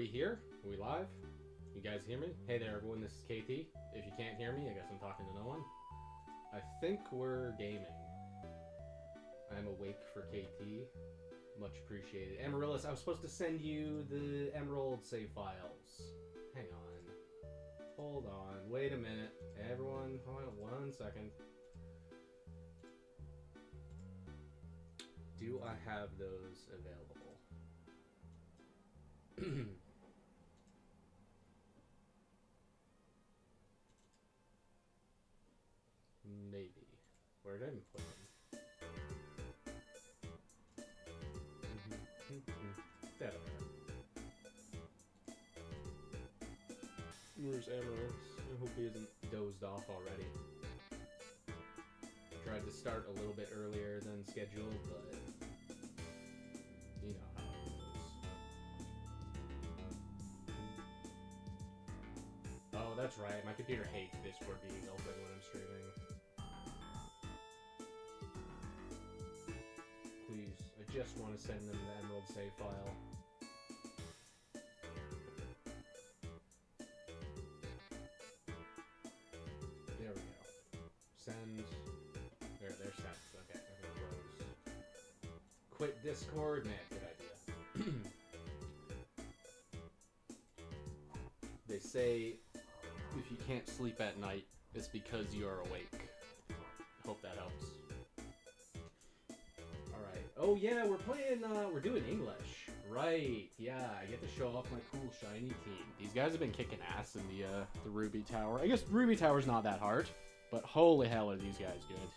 we here? Are we live? You guys hear me? Hey there, everyone. This is KT. If you can't hear me, I guess I'm talking to no one. I think we're gaming. I'm awake for KT. Much appreciated. Amaryllis, I was supposed to send you the Emerald save files. Hang on. Hold on. Wait a minute. Everyone, hold on 1 second. Do I have those available? Maybe. Where did I put them? There they are. Where's Amaryllis? I hope he isn't dozed off already. I tried to start a little bit earlier than scheduled, but you know how it goes. Oh, that's right. My computer hates Discord being open when I'm streaming. Please, I just want to send them the Emerald save file. There we go. Send. They're sent. Okay, I'm gonna close. Quit Discord? Man, good idea. They say if you can't sleep at night, it's because you're awake. Hope that helps. Alright. Oh yeah, we're playing, we're doing English. Right, yeah, I get to show off my cool shiny team. These guys have been kicking ass in the Ruby Tower. I guess Ruby Tower's not that hard, but holy hell are these guys good.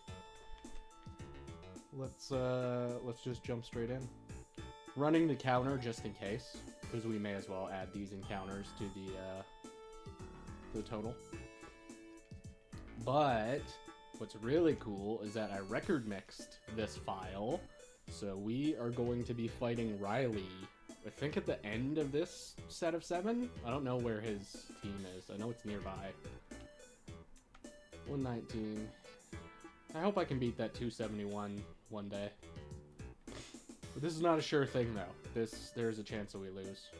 Let's just jump straight in. Running the counter just in case, because we may as well add these encounters to the total. But what's really cool is that I record mixed this file, so we are going to be fighting Riley, I think at the end of this set of 7. I don't know where his team is. I know it's nearby. 119. I hope I can beat that 271 one day. But this is not a sure thing, though. There's a chance that we lose.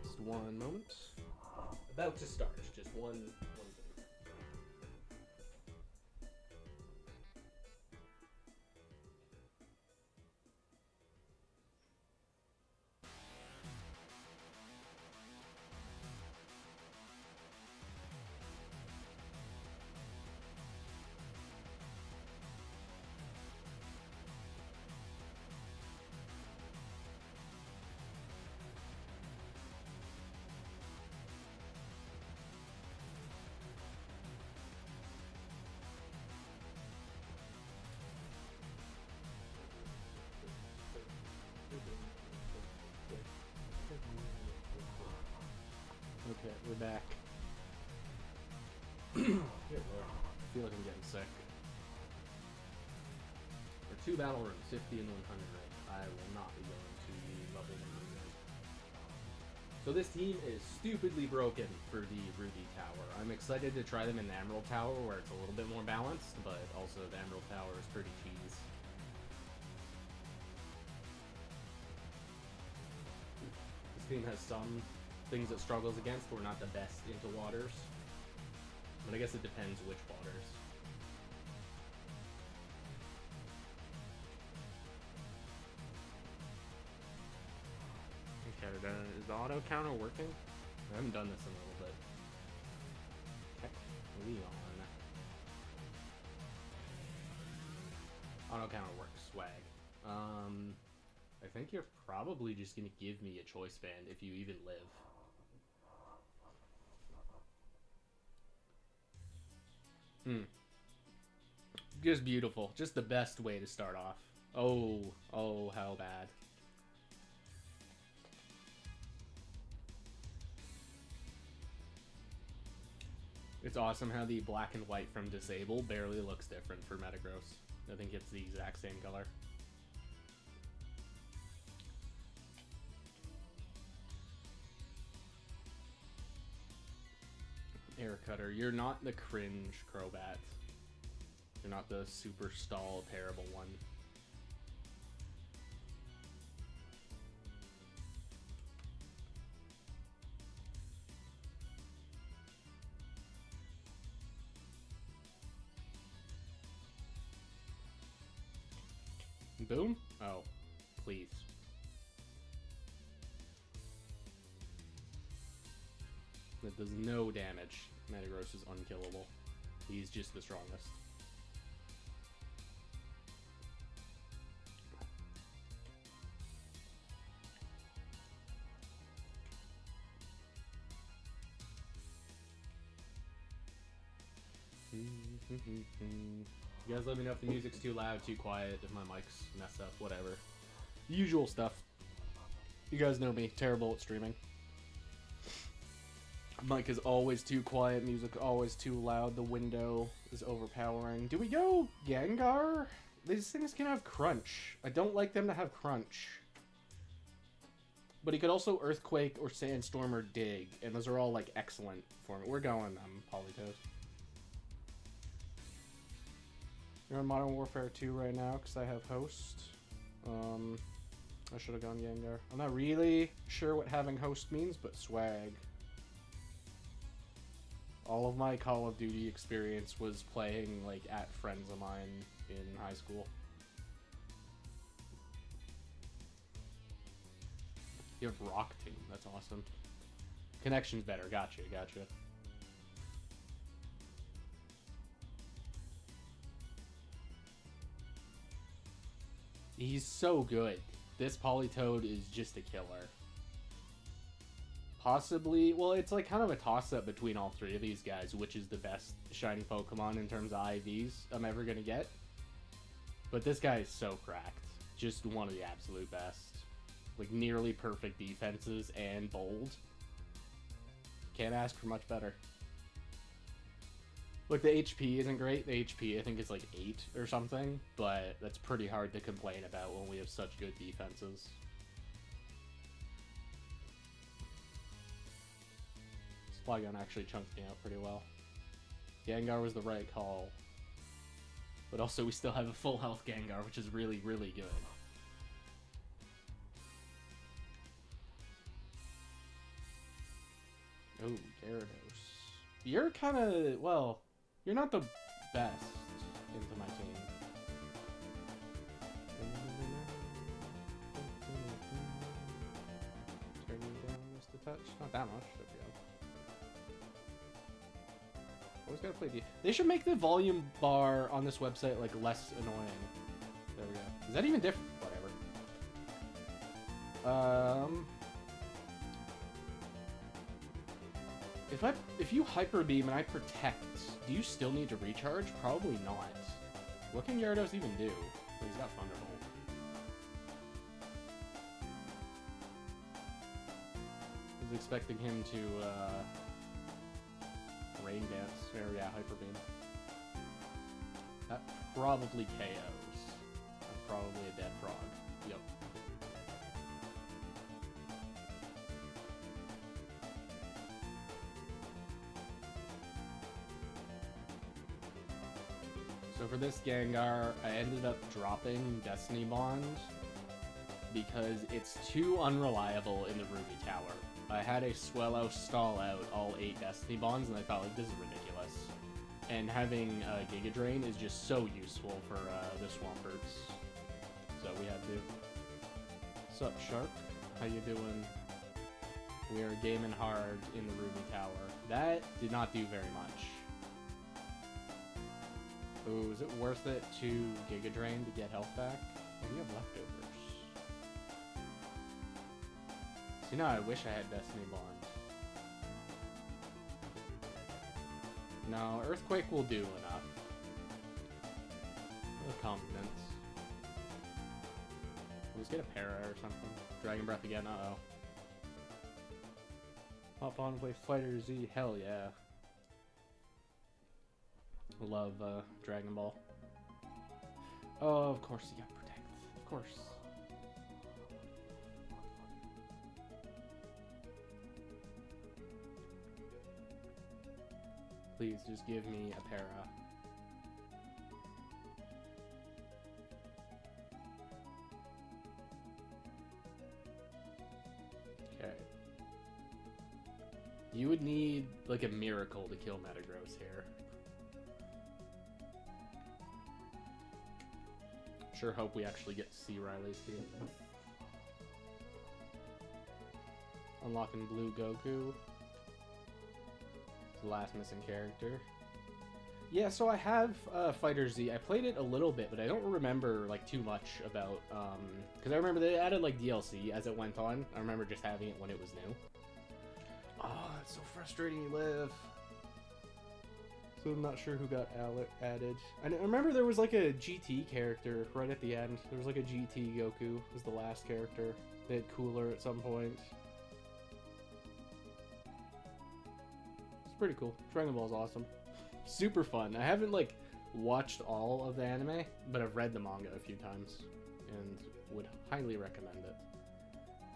Just one moment. About to start. Just one thing. Okay, we're back. Good lord. I feel like I'm getting sick. For 2 battle rooms, 50 and 100, I will not be going to the level 100. So this team is stupidly broken for the Ruby Tower. I'm excited to try them in the Emerald Tower where it's a little bit more balanced, but also the Emerald Tower is pretty cheese. This team has some things it struggles against. We're not the best into waters, but I guess it depends which waters. Okay, is the auto counter working? I haven't done this in a little bit. Heck, Leon. Auto counter works, swag. I think you're probably just gonna give me a choice band if you even live. Just beautiful. Just the best way to start off. Oh, how bad. It's awesome how the black and white from Disable barely looks different for Metagross. I think it's the exact same color. Air Cutter, you're not the cringe Crobat. You're not the super stall terrible one. Boom? Oh, please. That does no damage. Metagross is unkillable. He's just the strongest. You guys let me know if the music's too loud, too quiet, if my mic's messed up, whatever. Usual stuff. You guys know me, terrible at streaming. Mic is always too quiet, music always too loud, the window is overpowering. Do we go Gengar? These things can have crunch. I don't like them to have crunch. But he could also Earthquake or Sandstorm or Dig, and those are all like excellent for me. We're going Polytoad. You're on Modern Warfare 2 right now because I have host. I should have gone Gengar. I'm not really sure what having host means, but swag. All of my Call of Duty experience was playing like at friends of mine in high school. You have Rock Team, that's awesome. Connection's better, gotcha. He's so good. This Polytoad is just a killer. Possibly, well, it's like kind of a toss-up between all three of these guys, which is the best shiny Pokemon in terms of IVs I'm ever gonna get. But this guy is so cracked. Just one of the absolute best. Like, nearly perfect defenses and bold. Can't ask for much better. Look, the HP isn't great. The HP, I think, is like 8 or something. But that's pretty hard to complain about when we have such good defenses. Flygon actually chunked me out pretty well. Gengar was the right call. But also, we still have a full health Gengar, which is really, really good. Oh, Gyarados. You're kind of, well, you're not the best into my team. Turn you down just a touch. Not that much. There we go. Always gotta play D. They should make the volume bar on this website like less annoying. There we go. Is that even different? Whatever. If you Hyper Beam and I Protect, do you still need to recharge? Probably not. What can Gyarados even do? Oh, he's got Thunderbolt. I was expecting him to Rain Dance. Or yeah, Hyper Beam. That probably KOs. That's probably a dead frog. Yep. So for this Gengar, I ended up dropping Destiny Bond because it's too unreliable in the Ruby Tower. I had a Swellow stall out all 8 Destiny Bonds, and I thought, like, this is ridiculous. And having Giga Drain is just so useful for the Swamperts. So we had to. Sup, Shark? How you doing? We are gaming hard in the Ruby Tower. That did not do very much. Ooh, is it worth it to Giga Drain to get health back? Or do you have leftovers? See, now I wish I had Destiny Bond. No, Earthquake will do enough. With confidence. Let's get a Para or something. Dragon Breath again, uh-oh. Hop on and play Fighter Z, hell yeah. Love Dragon Ball. Oh, of course you got Protect. Of course. Please, just give me a Para. Okay. You would need, like, a miracle to kill Metagross here. Sure hope we actually get to see Riley's team. Unlocking Blue Goku. It's the last missing character. Yeah, so I have Fighter Z. I played it a little bit, but I don't remember like too much about because I remember they added like DLC as it went on. I remember just having it when it was new. Oh, it's so frustrating. You live. So I'm not sure who got added. I remember there was like a GT character right at the end. There was like a GT Goku was the last character. They had Cooler at some point. It's pretty cool. Dragon Ball's awesome. Super fun. I haven't like watched all of the anime, but I've read the manga a few times and would highly recommend it.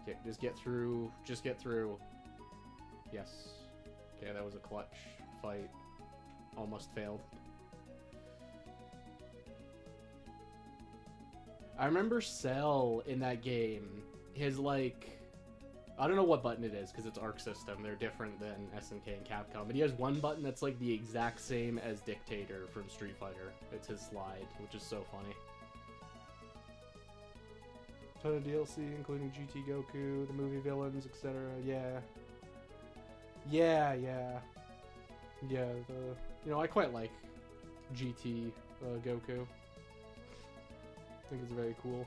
Okay, just get through. Just get through. Yes. Okay, that was a clutch fight. Almost failed. I remember Cell in that game. His like, I don't know what button it is because it's Arc System. They're different than SNK and Capcom. But he has one button that's like the exact same as Dictator from Street Fighter. It's his slide, which is so funny. Ton of DLC, including GT Goku, the movie villains, etc. Yeah. Yeah. You know, I quite like GT Goku. I think it's very cool.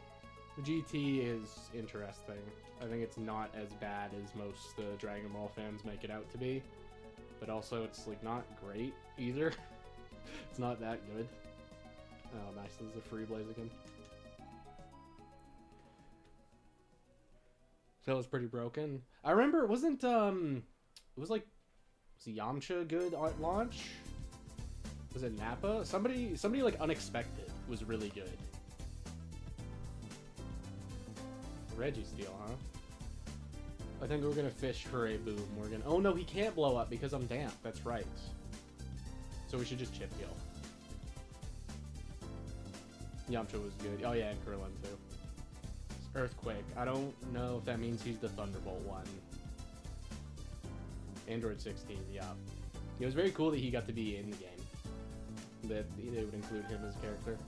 The GT is interesting. I think it's not as bad as most Dragon Ball fans make it out to be. But also, it's like not great either. It's not that good. Oh, nice. This is a free blaze again. So it was pretty broken. I remember it wasn't, it was like, was Yamcha good at launch? Was it Nappa? Somebody like unexpected was really good. Registeel, huh? I think we're gonna fish for a boom. We're gonna. Oh no, he can't blow up because I'm damp. That's right. So we should just chip heal. Yamcha was good. Oh yeah, and Krillin too. Earthquake. I don't know if that means he's the Thunderbolt one. Android 16, yeah. It was very cool that he got to be in the game. That they would include him as a character.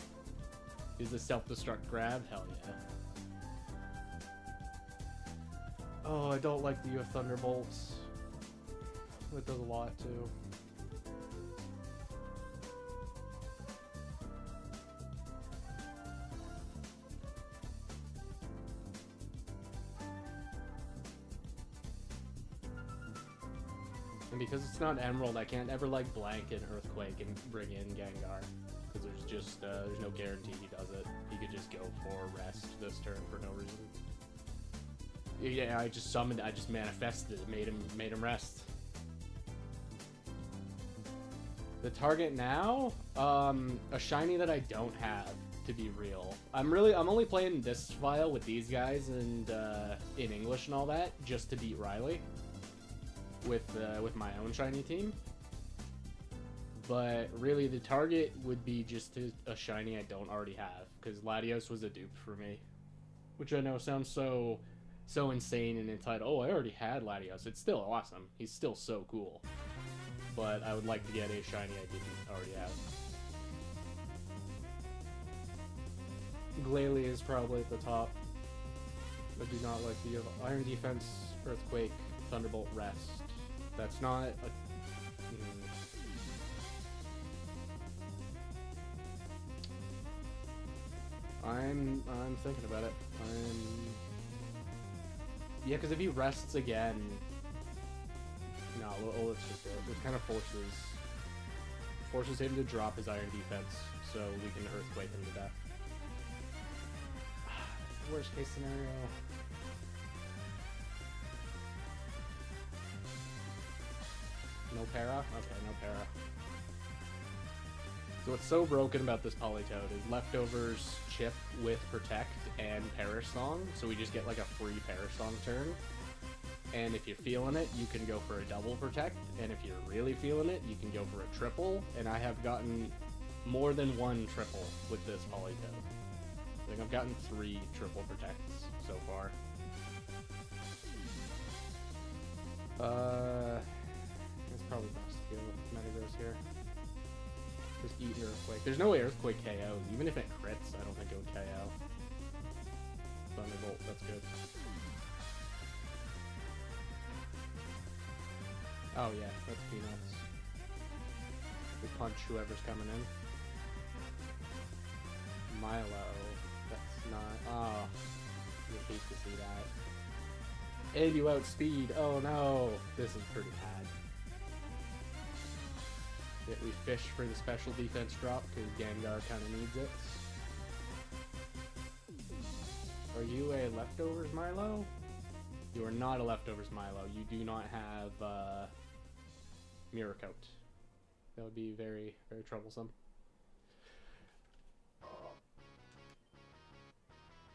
Is the self-destruct grab? Hell yeah. Oh, I don't like the Thunderbolts. It does a lot too. And because it's not Emerald, I can't ever like blank an Earthquake and bring in Gengar. Because there's just, there's no guarantee he does it. He could just go for rest this turn for no reason. Yeah, I just summoned, I just manifested it, made him rest. The target now? A shiny that I don't have, to be real. I'm only playing this file with these guys and, in English and all that, just to beat Riley. With my own shiny team. But really the target would be just a shiny I don't already have, because Latios was a dupe for me. Which I know sounds so insane and entitled. Oh, I already had Latios. It's still awesome. He's still so cool. But I would like to get a shiny I didn't already have. Glalie is probably at the top. I do not like the Iron Defense, Earthquake, Thunderbolt, Rest. That's not a... I'm thinking about it. Yeah, because if he rests again... No, well, let's just do it. It kind of forces him to drop his Iron Defense, so we can Earthquake him to death. Worst case scenario... No para? Okay, no para. So what's so broken about this Politoed is leftovers chip with Protect and Perish Song, so we just get like a free Perish Song turn. And if you're feeling it, you can go for a double Protect, and if you're really feeling it, you can go for a triple, and I have gotten more than one triple with this Politoed. I think I've gotten 3 triple Protects so far. It's probably best to go with Metagross here. Just eat Earthquake. There's no way Earthquake KOs. Even if it crits, I don't think it would KO. Thunderbolt, that's good. Oh yeah, that's peanuts. We punch whoever's coming in. Milo. That's not... Oh. You hate to see that. And you outspeed. Oh no. This is pretty bad. Yet we fish for the special defense drop because Gengar kind of needs it. Are you a leftovers Milo? You are not a leftovers Milo. You do not have Mirror Coat. That would be very, very troublesome.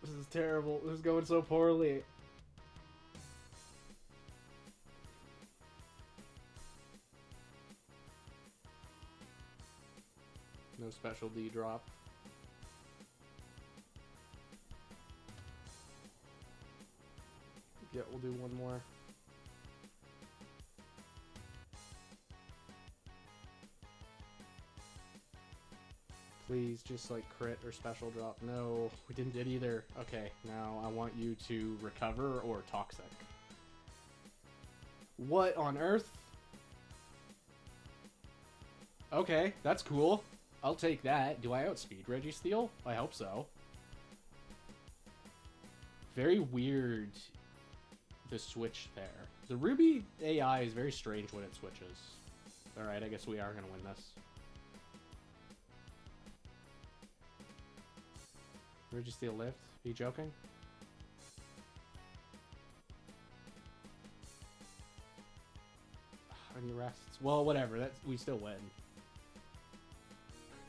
This is terrible. This is going so poorly. No special D drop. Yeah, we'll do one more. Please, just like crit or special drop. No, we didn't get either. Okay, now I want you to recover or toxic. What on earth? Okay, that's cool. I'll take that. Do I outspeed Registeel? I hope so. Very weird, the switch there. The Ruby AI is very strange when it switches. Alright, I guess we are going to win this. Registeel lift? Are you joking? Any rests? Well, whatever. We still win.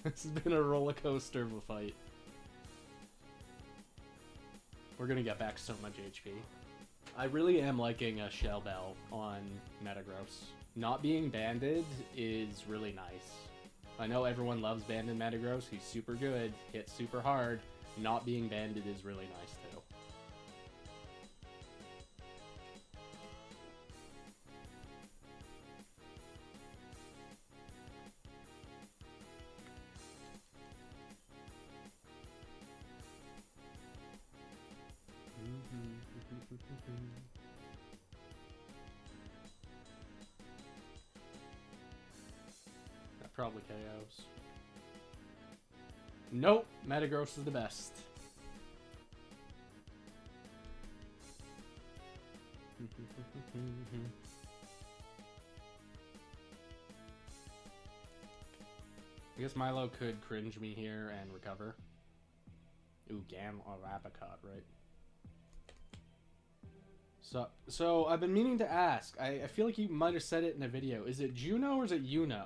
This has been a roller coaster of a fight. We're gonna get back so much HP. I really am liking a Shell Bell on Metagross. Not being banded is really nice. I know everyone loves banded Metagross. He's super good, hits super hard. Not being banded is really nice too. That probably KOs. Nope, Metagross is the best. I guess Milo could cringe me here and recover. Ooh, Arapicot, right? So I've been meaning to ask. I feel like you might have said it in a video. Is it Juno or is it Yuno?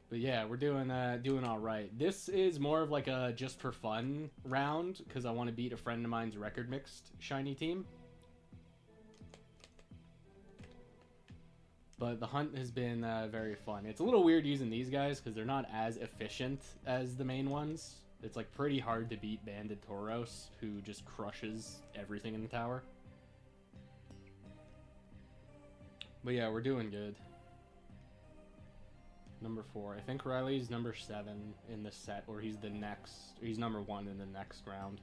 But yeah, we're doing all right. This is more of like a just for fun round because I want to beat a friend of mine's record mixed shiny team. But the hunt has been very fun. It's a little weird using these guys because they're not as efficient as the main ones. It's like pretty hard to beat Banded Tauros, who just crushes everything in the tower. But yeah, we're doing good. Number 4. I think Riley's number 7 in the set, or he's the next. He's number 1 in the next round.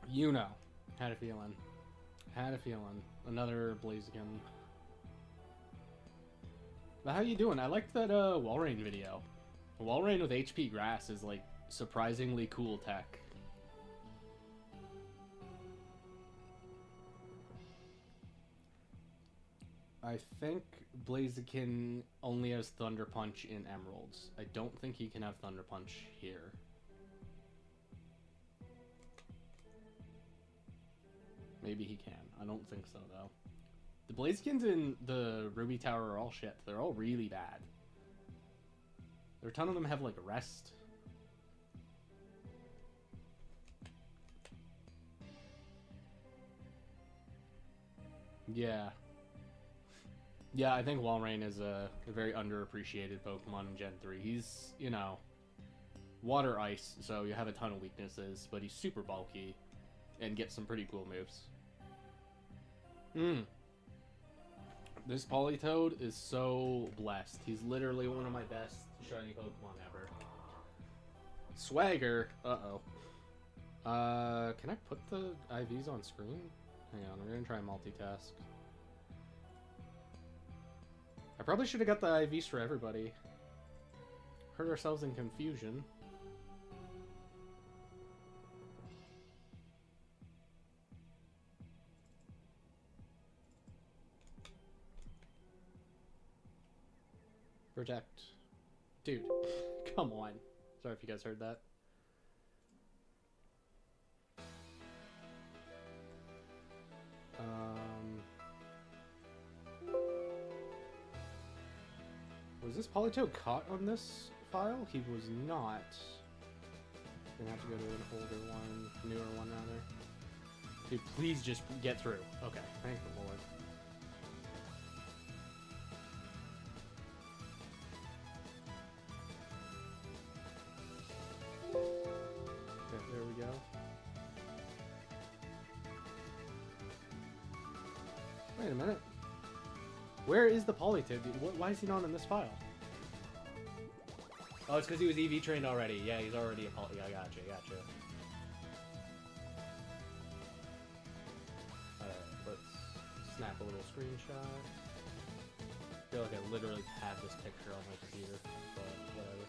You know. Had a feeling. Had a feeling. Another Blaziken. But how you doing? I liked that Walrein video. Walrein with HP Grass is like surprisingly cool tech. I think Blaziken only has Thunder Punch in Emeralds. I don't think he can have Thunder Punch here. Maybe he can. I don't think so, though. The Blazekins in the Ruby Tower are all shit. They're all really bad. There are a ton of them have, like, Rest. Yeah. Yeah, I think Walrein is a very underappreciated Pokemon in Gen 3. He's, you know, Water Ice, so you have a ton of weaknesses, but he's super bulky and gets some pretty cool moves. This Politoed is so blessed. He's literally one of my best shiny Pokemon ever. Swagger. Uh-oh. Can I put the IVs on screen? Hang on, we're gonna try and multitask. I probably should have got the IVs for everybody. Hurt ourselves in confusion. Protect. Dude, come on. Sorry if you guys heard that. Was this Politoed caught on this file? He was not. Gonna have to go to an older one, newer one rather. Dude, please just get through. Okay, thank the Lord. Okay, there we go. Wait a minute. Where is the Politoed? Why is he not in this file? Oh, it's because he was EV trained already. Yeah, he's already a Poly. Yeah, gotcha. Alright, let's snap a little screenshot. I feel like I literally have this picture on my computer, but whatever.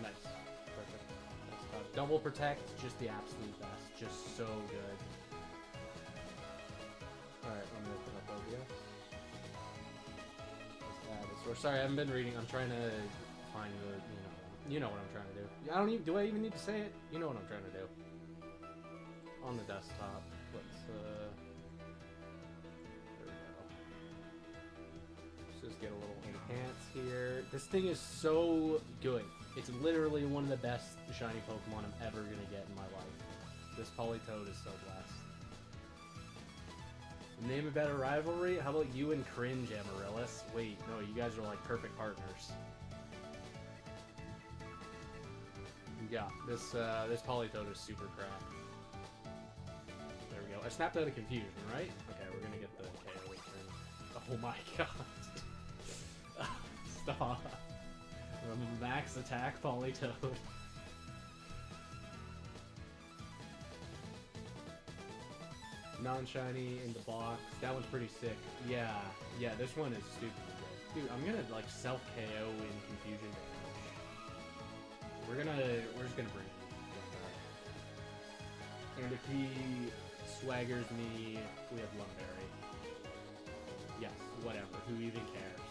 Nice. Perfect. Double protect, just the absolute best. Just so good. Alright, I'm gonna open up OBS. Sorry, I haven't been reading. I'm trying to find the, you know what I'm trying to do. Do I even need to say it? You know what I'm trying to do. On the desktop. Let's, there we go. Let's just get a little enhance here. This thing is so good. It's literally one of the best shiny Pokemon I'm ever gonna get in my life. This Politoed is so blessed. Name a better rivalry? How about you and Cringe, Amaryllis? Wait, no, you guys are like perfect partners. Yeah, this Politoed is super crap. There we go. I snapped out of confusion, right? Okay, we're gonna get the KO return. Oh my god. Stop. I'm a max attack Politoed. Non-shiny in the box. That one's pretty sick. Yeah, this one is stupid good. Dude, I'm gonna like self-KO in confusion damage. We're just gonna bring him. And if he swaggers me, we have Lum Berry. Yes, whatever. Who even cares?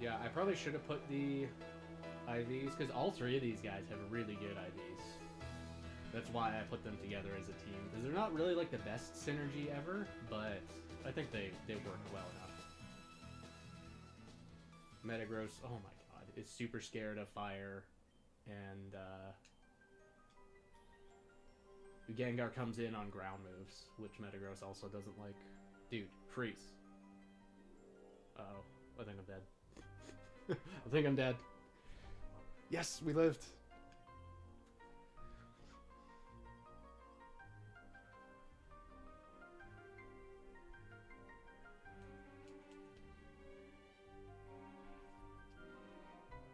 Yeah, I probably should have put the IVs, because all three of these guys have really good IVs. That's why I put them together as a team, because they're not really like the best synergy ever, but I think they work well enough. Metagross, oh my god, is super scared of fire, and Gengar comes in on ground moves, which Metagross also doesn't like. Dude, freeze. Uh-oh, I think I'm dead. I think I'm dead. Yes, we lived.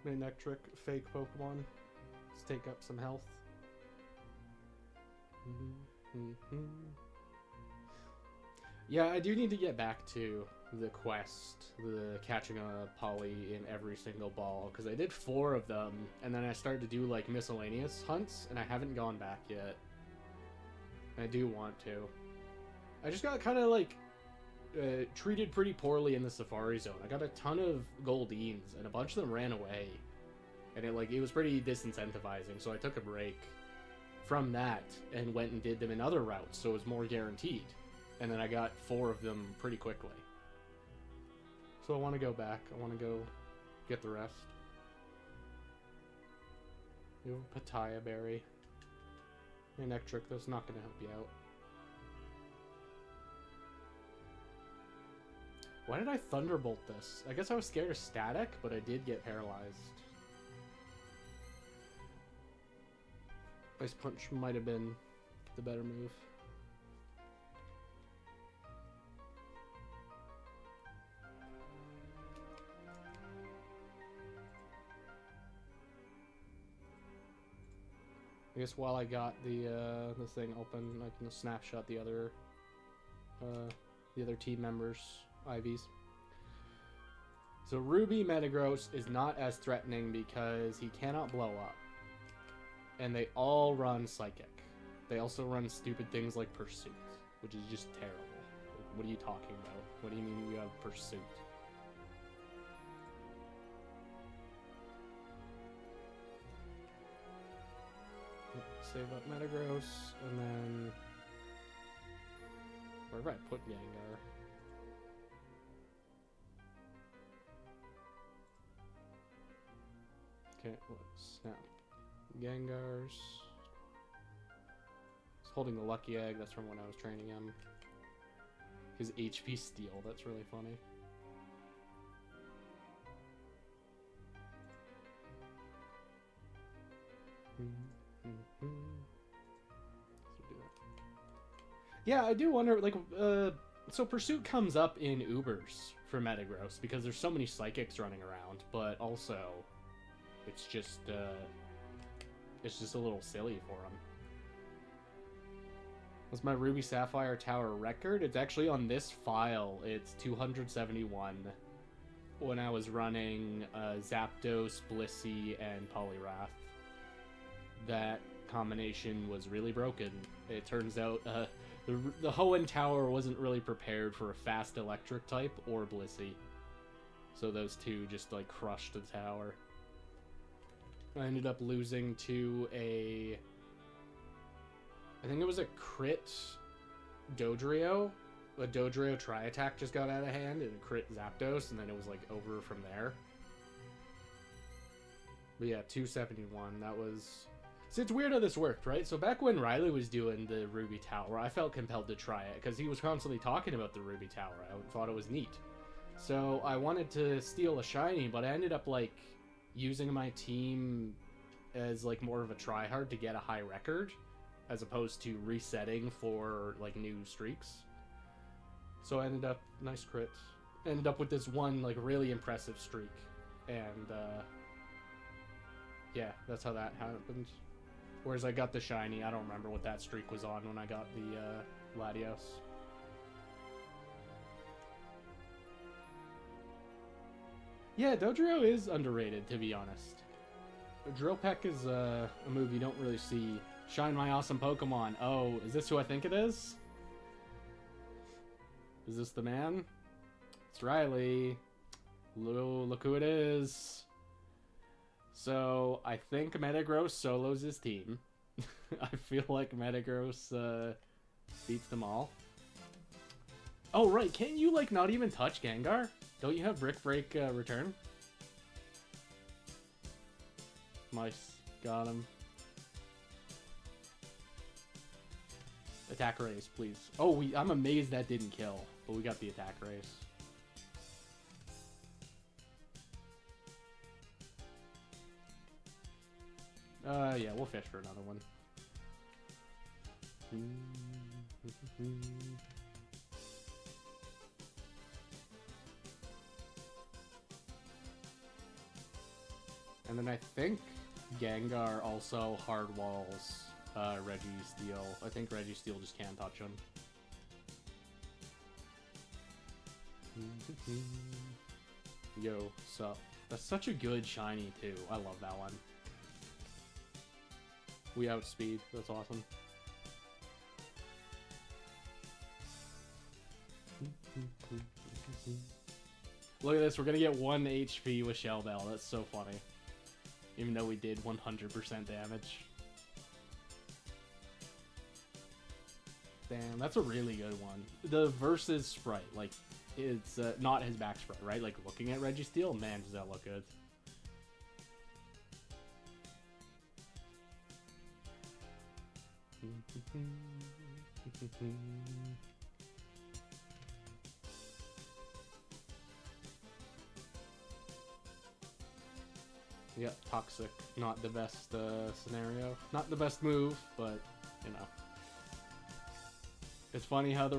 Manectric, fake Pokemon. Let's take up some health. Yeah, I do need to get back to the quest, the catching a Poly in every single ball, because I did 4 of them, and then I started to do like miscellaneous hunts, and I haven't gone back yet. I do want to. I just got kind of like treated pretty poorly in the Safari Zone. I got a ton of Goldines, and a bunch of them ran away, and it was pretty disincentivizing, so I took a break from that and went and did them in other routes, so it was more guaranteed. And then I got 4 of them pretty quickly. So I want to go back. I want to go get the rest. You have a Pataya Berry. Electric, that's not going to help you out. Why did I Thunderbolt this? I guess I was scared of static, but I did get paralyzed. Ice Punch might have been the better move. I guess while I got the thing open, I can snapshot the other team members' IVs. So Ruby Metagross is not as threatening because he cannot blow up. And they all run Psychic. They also run stupid things like Pursuit, which is just terrible. What are you talking about? What do you mean you have Pursuit? Save up Metagross, and then... where did I put Gengar? Okay, let's snap Gengars. He's holding the Lucky Egg, that's from when I was training him. His HP Steel, that's really funny. Yeah, I do wonder, like, so Pursuit comes up in Ubers for Metagross because there's so many Psychics running around, but also it's just a little silly for him. What's my Ruby Sapphire Tower record? It's actually on this file. It's 271 when I was running Zapdos, Blissey, and Poliwrath. That combination was really broken. It turns out the Hoenn Tower wasn't really prepared for a fast electric type or Blissey. So those two just like crushed the tower. I ended up losing to I think it was a crit Dodrio. A Dodrio Tri-Attack just got out of hand and a crit Zapdos, and then it was like over from there. But yeah, 271. That was... So it's weird how this worked, right? So back when Riley was doing the Ruby Tower, I felt compelled to try it because he was constantly talking about the Ruby Tower. I thought it was neat. So I wanted to steal a shiny, but I ended up like using my team as like more of a tryhard to get a high record as opposed to resetting for like new streaks. So I ended up, nice crit, ended up with this one like really impressive streak. And yeah, that's how that happened. Whereas I got the shiny, I don't remember what that streak was on when I got the Latios. Yeah, Dodrio is underrated, to be honest. Drill Peck is a move you don't really see. Shine my awesome Pokemon. Oh, is this who I think it is? Is this the man? It's Riley. Look who it is. So, I think Metagross solos his team. I feel like Metagross beats them all. Oh, right. Can't you, like, not even touch Gengar? Don't you have Brick Break return? Nice. Got him. Attack Race, please. Oh, I'm amazed that didn't kill, but we got the Attack Race. Yeah, we'll fish for another one. And then I think Gengar also hard walls Registeel. I think Registeel just can't touch him. Yo, sup? That's such a good shiny too. I love that one. We outspeed. That's awesome. Look at this. We're gonna get 1 HP with Shell Bell. That's so funny. Even though we did 100% damage. Damn, that's a really good one. The versus sprite, like, it's not his back sprite, right? Like, looking at Registeel, man, does that look good. Yep, toxic. Not the best scenario. Not the best move, but, you know. It's funny how the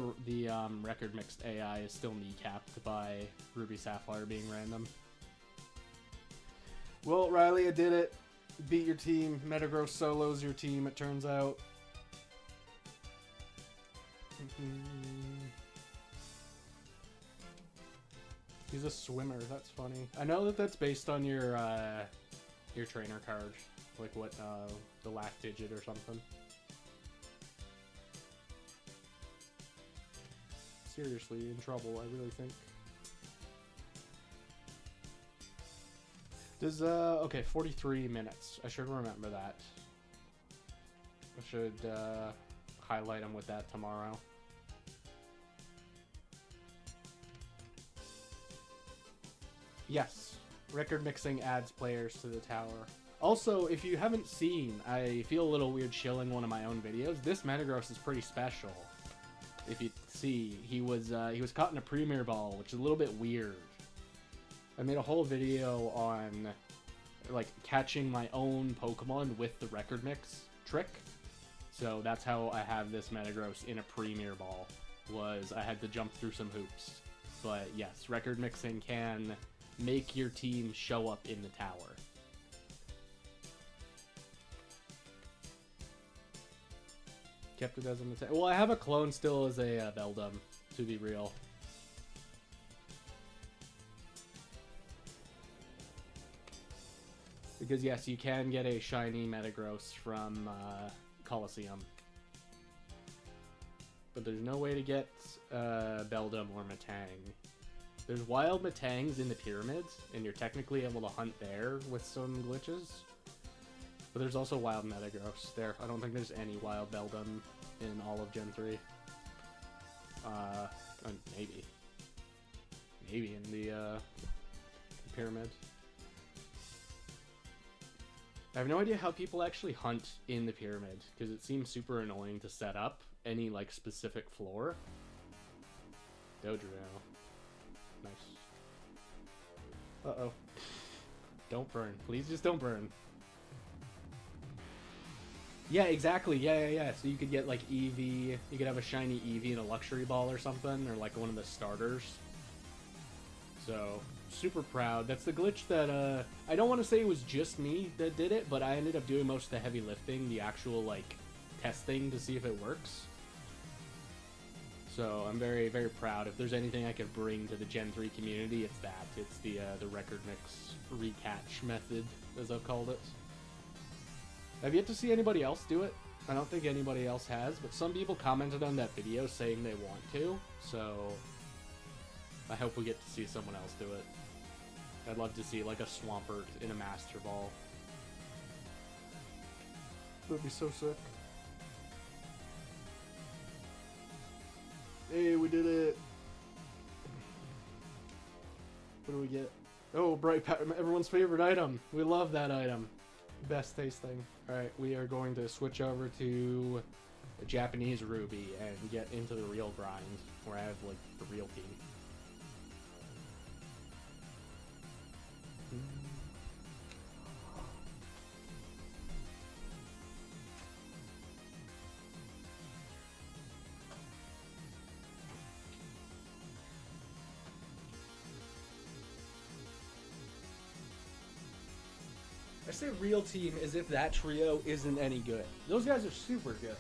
record mixed AI is still kneecapped by Ruby Sapphire being random. Well, Riley, I did it. Beat your team. Metagross solos your team, it turns out. He's a swimmer. That's funny. I know that that's based on your trainer card, like what the last digit or something. Seriously, in trouble, I really think. Does okay, 43 minutes. I should remember that. I should highlight him with that tomorrow. Yes, record mixing adds players to the tower. Also, if you haven't seen, I feel a little weird shilling one of my own videos. This Metagross is pretty special. If you see, he was caught in a Premier Ball, which is a little bit weird. I made a whole video on like catching my own Pokemon with the record mix trick. So that's how I have this Metagross in a Premier Ball. Was I had to jump through some hoops. But yes, record mixing can make your team show up in the tower. Kept it as an attack. Well, I have a clone still as a Beldum, to be real. Because yes, you can get a shiny Metagross from Coliseum. But there's no way to get Beldum or Metang. There's wild Metangs in the pyramids, and you're technically able to hunt there with some glitches. But there's also wild Metagross there. I don't think there's any wild Beldum in all of Gen 3. Maybe. Maybe in the pyramid. I have no idea how people actually hunt in the pyramid, because it seems super annoying to set up any like specific floor. Dodrio. Nice. Uh-oh. Don't burn. Please just don't burn. Yeah, exactly. Yeah. So you could get like Eevee. You could have a shiny Eevee and a Luxury Ball or something, or like one of the starters. So, super proud. That's the glitch that, I don't want to say it was just me that did it, but I ended up doing most of the heavy lifting, the actual, like, testing to see if it works. So, I'm very, very proud. If there's anything I could bring to the Gen 3 community, it's that. It's the record mix recatch method, as I've called it. I've yet to see anybody else do it. I don't think anybody else has, but some people commented on that video saying they want to, so I hope we get to see someone else do it. I'd love to see like a Swampert in a Master Ball. That'd be so sick. Hey, we did it! What do we get? Oh, Bright Powder, everyone's favorite item. We love that item. Best tasting. Alright, we are going to switch over to a Japanese Ruby and get into the real grind, where I have like the real team. I say real team as if that trio isn't any good. Those guys are super good.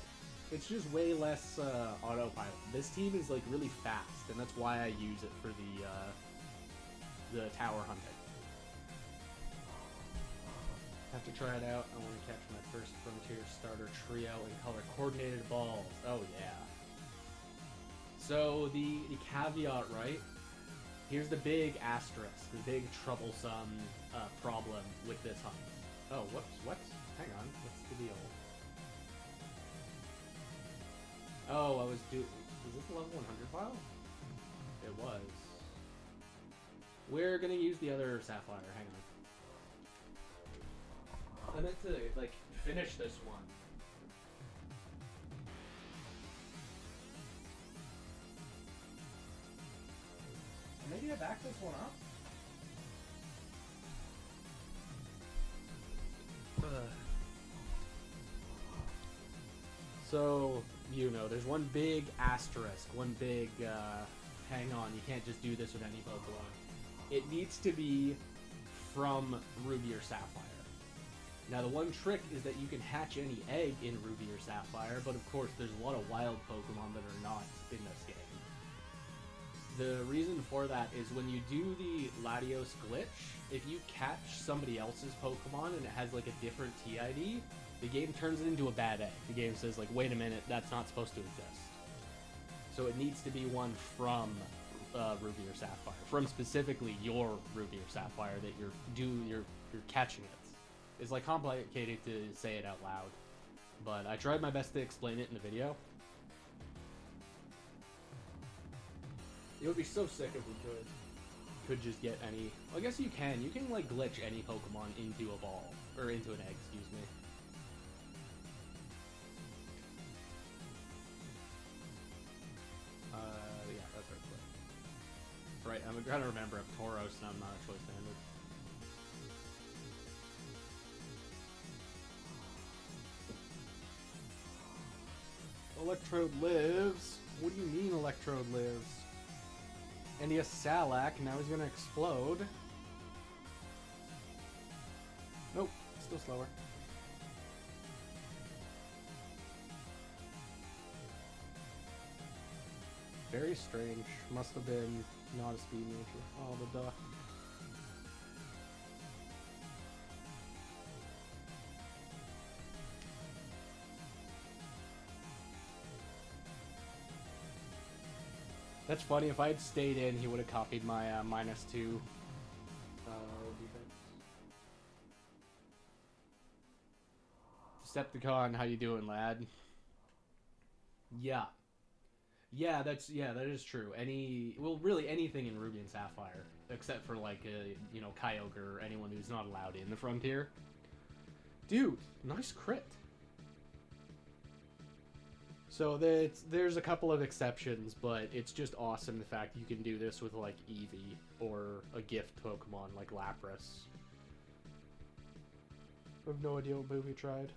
It's just way less autopilot. This team is like really fast, and that's why I use it for the tower hunting. Have to try it out. I want to catch my first Frontier starter trio in color coordinated balls. Oh yeah. So the caveat, right? Here's the big asterisk, the big troublesome problem with this hunt. Oh, whoops, what? Hang on, what's the deal? Oh, is this the level 100 file? It was. We're gonna use the other Sapphire, hang on. I meant to, like, finish this one. back this one up? So, you know, there's one big asterisk, one big, hang on, you can't just do this with any Pokemon. It needs to be from Ruby or Sapphire. Now, the one trick is that you can hatch any egg in Ruby or Sapphire, but of course, there's a lot of wild Pokemon that are not in this game. The reason for that is when you do the Latios glitch, if you catch somebody else's Pokemon and it has like a different TID, the game turns it into a bad egg. The game says like, wait a minute, that's not supposed to exist. So it needs to be one from Ruby or Sapphire, from specifically your Ruby or Sapphire that you're catching it. It's like complicated to say it out loud, but I tried my best to explain it in the video. It would be so sick if we could just get any. I guess you can. You can like glitch any Pokemon into a ball or into an egg. Excuse me. Yeah, that's right. Right, I'm trying to remember if Tauros and I'm not a choice standard. Electrode lives? What do you mean Electrode lives? And he has Salak, now he's gonna explode. Nope, still slower. Very strange. Must have been not a speed nature. Oh, the duck. That's funny, if I had stayed in, he would have copied my -2 defense. Decepticon, how you doing, lad? Yeah. Yeah, that is true. Really anything in Ruby and Sapphire, except for like, you know, Kyogre or anyone who's not allowed in the Frontier. Dude, nice crit. So there's a couple of exceptions, but it's just awesome the fact you can do this with like Eevee or a gift Pokemon like Lapras. I have no idea what move he tried.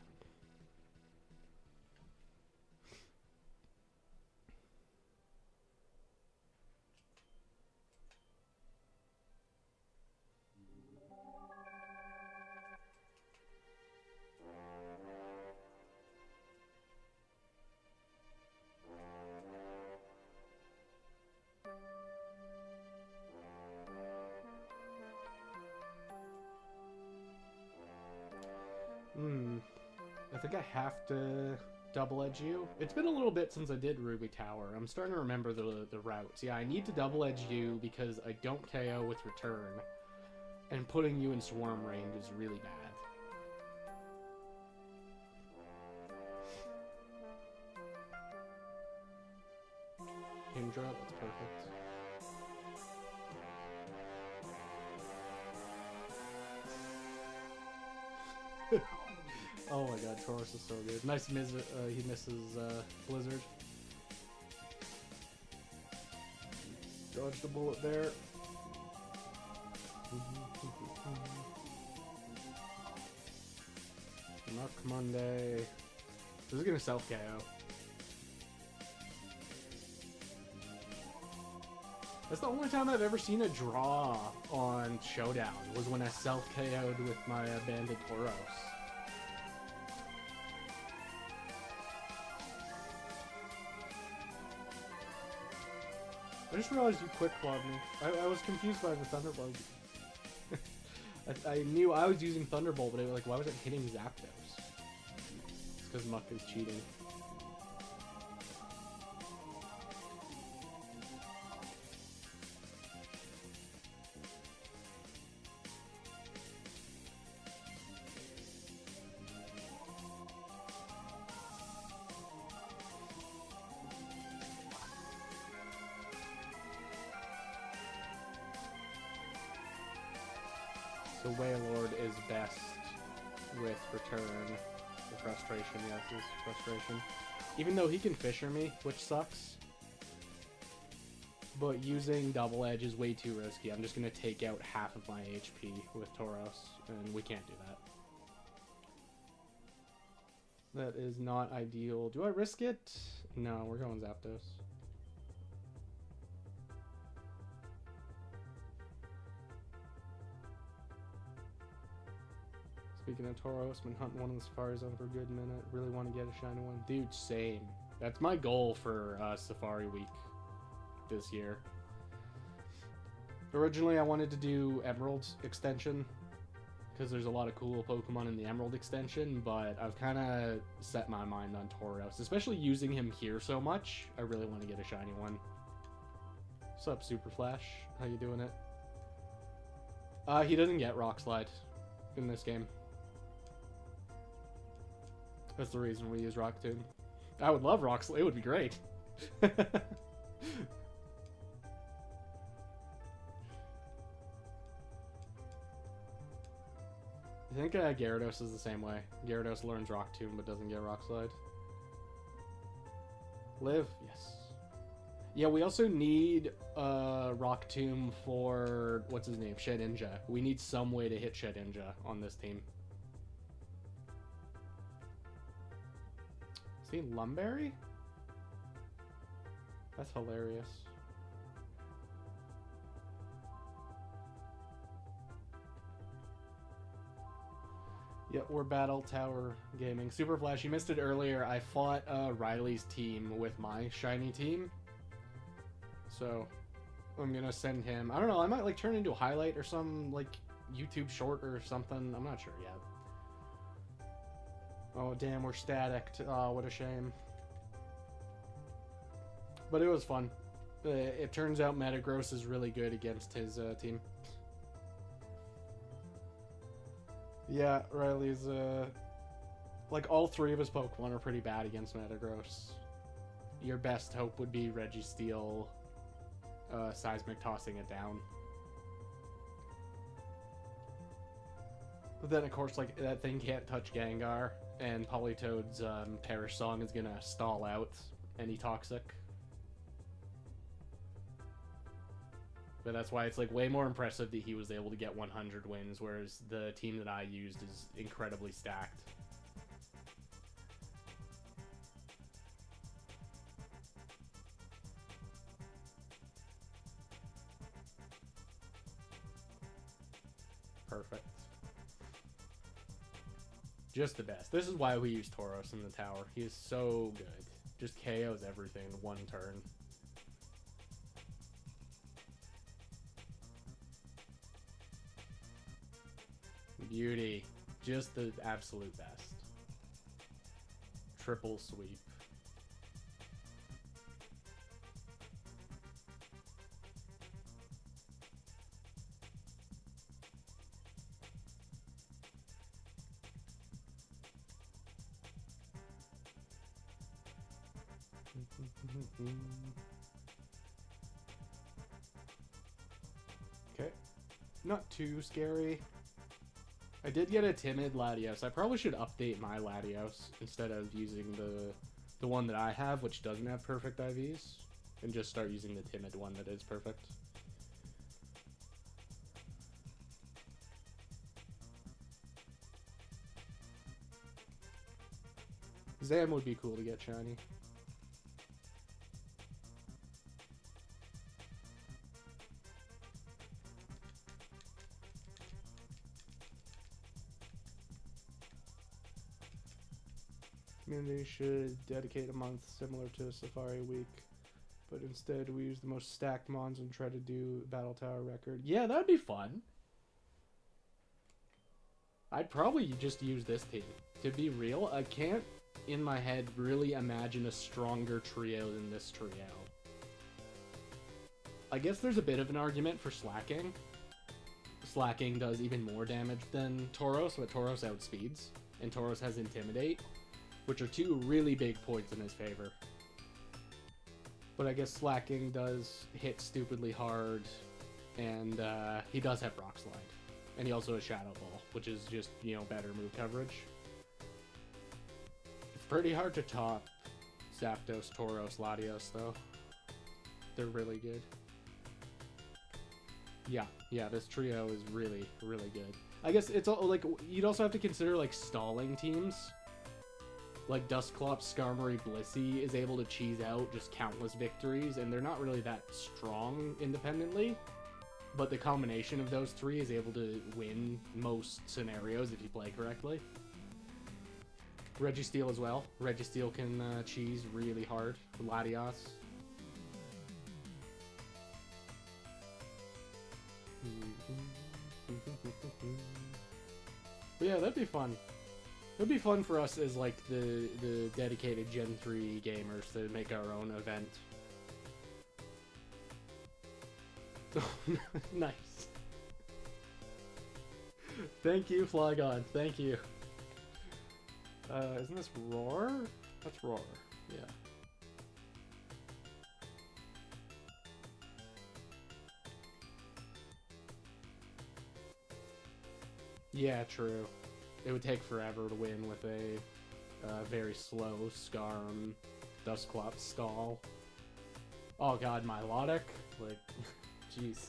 I think I have to double edge you. It's been a little bit since I did Ruby Tower. I'm starting to remember the routes. Yeah, I need to double edge you because I don't KO with return. And putting you in swarm range is really bad. Indra, that's perfect. Oh my god, Tauros is so good. Nice he misses Blizzard. Dodge the bullet there. Knock Monday. This is gonna self KO. That's the only time I've ever seen a draw on Showdown, was when I self KO'd with my banded Tauros. I just realized you quick clawed me. I was confused by the Thunderbolt. I knew I was using Thunderbolt, but it was like, why was it hitting Zapdos? It's because Muck is cheating. So Wailord is best with return. The frustration, yes, is frustration. Even though he can Fisher me, which sucks. But using Double Edge is way too risky. I'm just going to take out half of my HP with Tauros, and we can't do that. That is not ideal. Do I risk it? No, we're going Zapdos. Speaking of Tauros, been hunting one in the Safari Zone for a good minute. Really want to get a shiny one. Dude, same. That's my goal for Safari Week this year. Originally, I wanted to do Emerald extension because there's a lot of cool Pokemon in the Emerald extension, but I've kind of set my mind on Tauros, especially using him here so much. I really want to get a shiny one. What's up, Super Flash? How you doing it? He doesn't get Rock Slide in this game. That's the reason we use Rock Tomb. I would love Rock Slide. It would be great. I think Gyarados is the same way. Gyarados learns Rock Tomb but doesn't get Rock Slide. Live? Yes. Yeah, we also need Rock Tomb for, what's his name? Shedinja. We need some way to hit Shedinja on this team. See, Lum Berry? That's hilarious. Yep, we're Battle Tower Gaming. Super Flash, you missed it earlier. I fought Riley's team with my shiny team. So, I'm gonna send him... I don't know, I might like turn into a highlight or some like YouTube short or something. I'm not sure yet. Oh, damn, we're static. Oh, what a shame. But it was fun. It turns out Metagross is really good against his team. Yeah, Riley's, like, all three of his Pokemon are pretty bad against Metagross. Your best hope would be Registeel, Seismic tossing it down. But then, of course, like, that thing can't touch Gengar, and Politoed's Perish Song is gonna stall out any Toxic. But that's why it's like way more impressive that he was able to get 100 wins, whereas the team that I used is incredibly stacked. Perfect. Just the best. This is why we use Tauros in the tower. He is so good. Just KOs everything in one turn. Beauty. Just the absolute best. Triple sweep. Okay. Not too scary. I did get a Timid Latios. I probably should update my Latios instead of using the one that I have, which doesn't have perfect IVs, and just start using the Timid one that is perfect. Zam would be cool to get shiny. Community should dedicate a month similar to Safari Week, but instead we use the most stacked mons and try to do Battle Tower record. Yeah, that'd be fun. I'd probably just use this team. To be real, I can't in my head really imagine a stronger trio than this trio. I guess there's a bit of an argument for Slacking. Slacking does even more damage than Tauros, but Tauros outspeeds, and Tauros has Intimidate, which are two really big points in his favor. But I guess Slacking does hit stupidly hard, and he does have Rock Slide. And he also has Shadow Ball, which is just, you know, better move coverage. It's pretty hard to top Zapdos, Tauros, Latios, though. They're really good. Yeah, this trio is really, really good. I guess it's all, like, you'd also have to consider, like, stalling teams. Like, Dusclops, Skarmory, Blissey is able to cheese out just countless victories, and they're not really that strong independently. But the combination of those three is able to win most scenarios if you play correctly. Registeel as well. Registeel can cheese really hard. Latios. But yeah, that'd be fun. It'd be fun for us as like the dedicated Gen 3 gamers to make our own event. Nice. Thank you, Flygon. Thank you. Isn't this Roar? That's Roar. Yeah. Yeah, true. It would take forever to win with a very slow Skarm Dusclops stall. Oh god, Milotic? Like, jeez.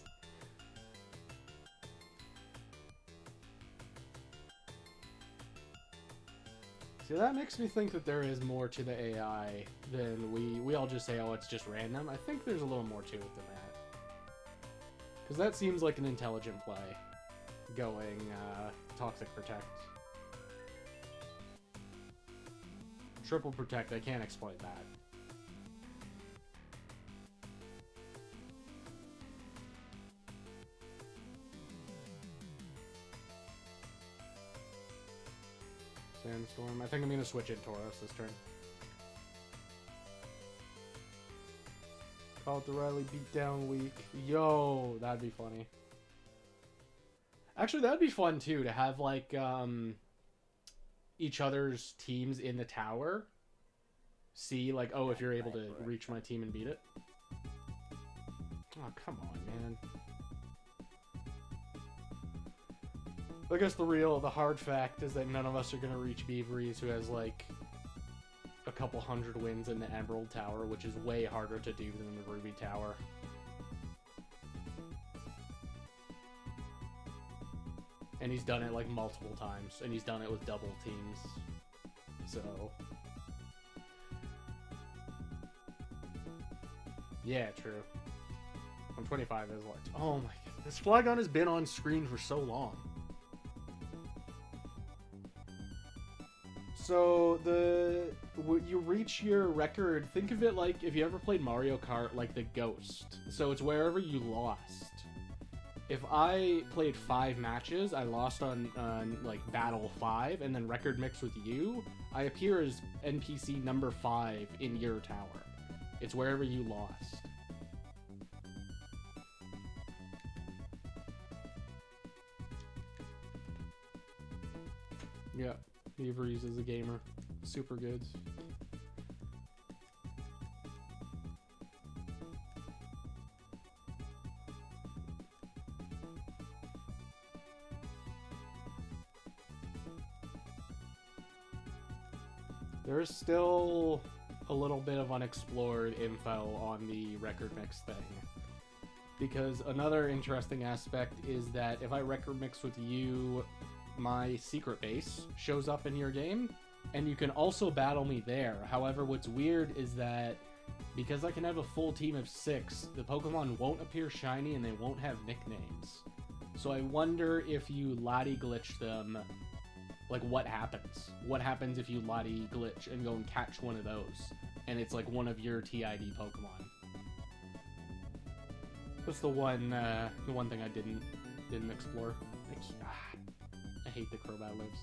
See, that makes me think that there is more to the AI than we all just say, oh, it's just random. I think there's a little more to it than that. Because that seems like an intelligent play. Going Toxic Protect. Triple Protect, I can't explain that. Sandstorm. I think I'm going to switch in Tauros this turn. Call it the Riley beatdown week. Yo, that'd be funny. Actually, that'd be fun too, to have like each other's teams in the tower. See, like, oh, if you're able to reach my team and beat it. Oh, come on, man. I guess the hard fact is that none of us are going to reach Beaveries, who has like a couple hundred wins in the Emerald Tower, which is way harder to do than the Ruby Tower. And he's done it like multiple times, and he's done it with double teams. So yeah, true. 125 is like, oh my god, this Flygon has been on screen for so long. So you reach your record. Think of it like if you ever played Mario Kart, like the Ghost. So it's wherever you lost. If I played 5 matches, I lost on like battle 5, and then record mix with you, I appear as NPC number 5 in your tower. It's wherever you lost. Yeah, Beaveries is a gamer. Super good. There's still a little bit of unexplored info on the record mix thing. Because another interesting aspect is that if I record mix with you, my secret base shows up in your game, and you can also battle me there. However, what's weird is that because I can have a full team of 6, the Pokemon won't appear shiny and they won't have nicknames. So I wonder if you Lati glitch them, like what happens? What happens if you Lati glitch and go and catch one of those, and it's like one of your TID Pokemon? That's the one thing I didn't explore. I hate the Crobat lives.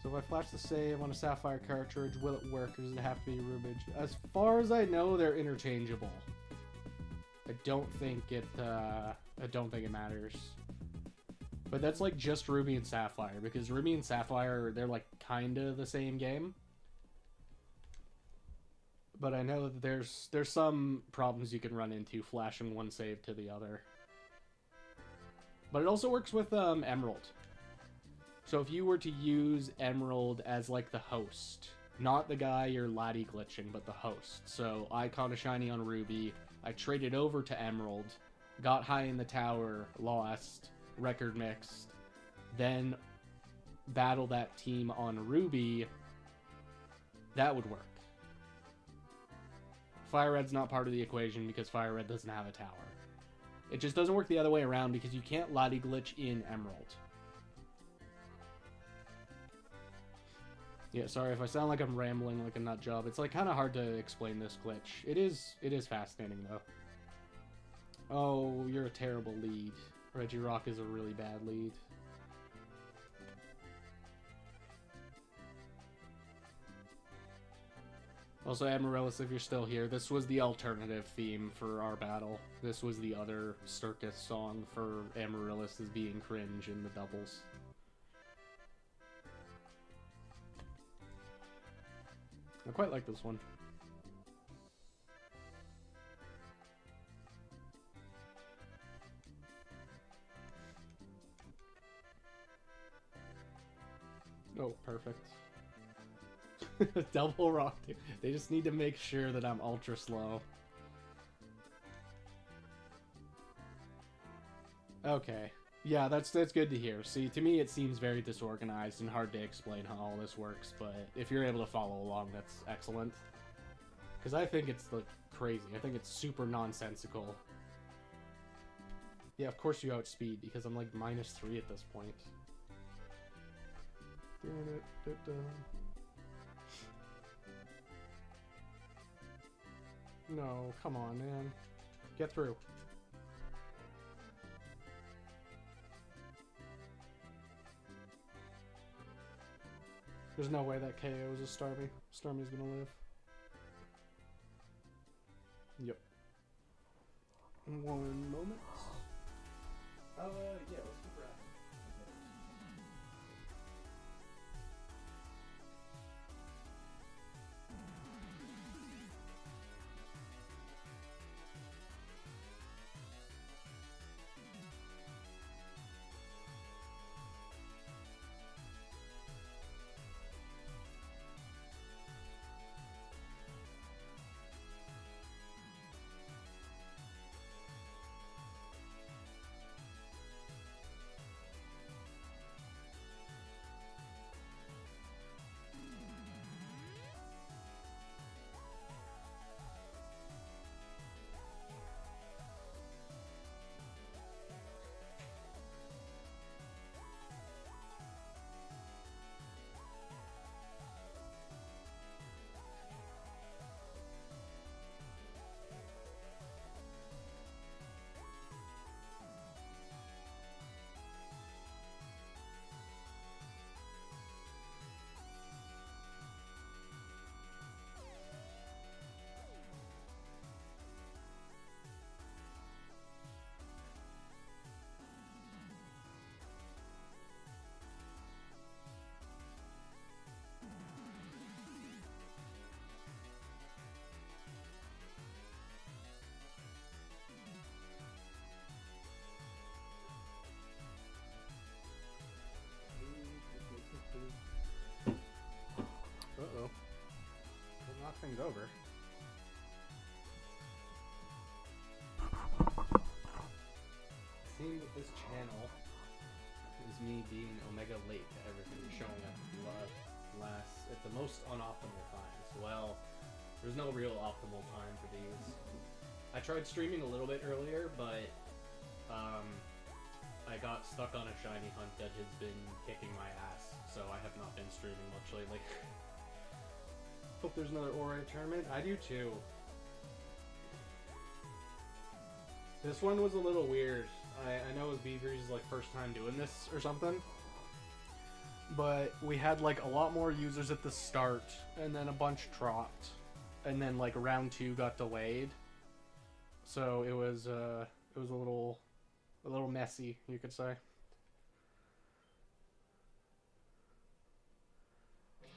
So if I flash the save on a Sapphire cartridge, will it work, or does it have to be Rubage? As far as I know, they're interchangeable. I don't think it matters. But that's like just Ruby and Sapphire, because Ruby and Sapphire, they're like kinda the same game. But I know that there's some problems you can run into flashing one save to the other. But it also works with Emerald. So if you were to use Emerald as like the host, not the guy you're Lati glitching, but the host. So I caught a shiny on Ruby, I traded over to Emerald, got high in the tower, lost, record mixed, then battle that team on Ruby, that would work. Fire Red's not part of the equation because Fire Red doesn't have a tower. It just doesn't work the other way around because you can't Lati glitch in Emerald. Yeah, sorry if I sound like I'm rambling like a nut job. It's like kind of hard to explain this glitch. It is fascinating though. Oh, you're a terrible lead. Regirock is a really bad lead. Also, Amaryllis, if you're still here, this was the alternative theme for our battle. This was the other circus song for Amaryllis as being cringe in the doubles. I quite like this one. Oh, perfect. Double rock. They just need to make sure that I'm ultra slow. Okay. Yeah, that's good to hear. See, to me it seems very disorganized and hard to explain how all this works, but if you're able to follow along, that's excellent. Because I think it's like crazy. I think it's super nonsensical. Yeah, of course you outspeed, because I'm like -3 at this point. No, come on, man. Get through. There's no way that KO is a Starmie. Starmie's gonna live. Yep. In 1 moment. Yeah, let's keep rapping. Uh-oh. We'll knock things over. Seeing with this channel is me being omega late to everything, showing up at the most unoptimal times. Well, there's no real optimal time for these. I tried streaming a little bit earlier, but I got stuck on a shiny hunt that has been kicking my ass, so I have not been streaming much lately. Hope there's another Ore tournament. I do too. This one was a little weird. I know it was Beaver's like first time doing this or something, but we had like a lot more users at the start, and then a bunch dropped, and then like round 2 got delayed. So it was a little messy, you could say.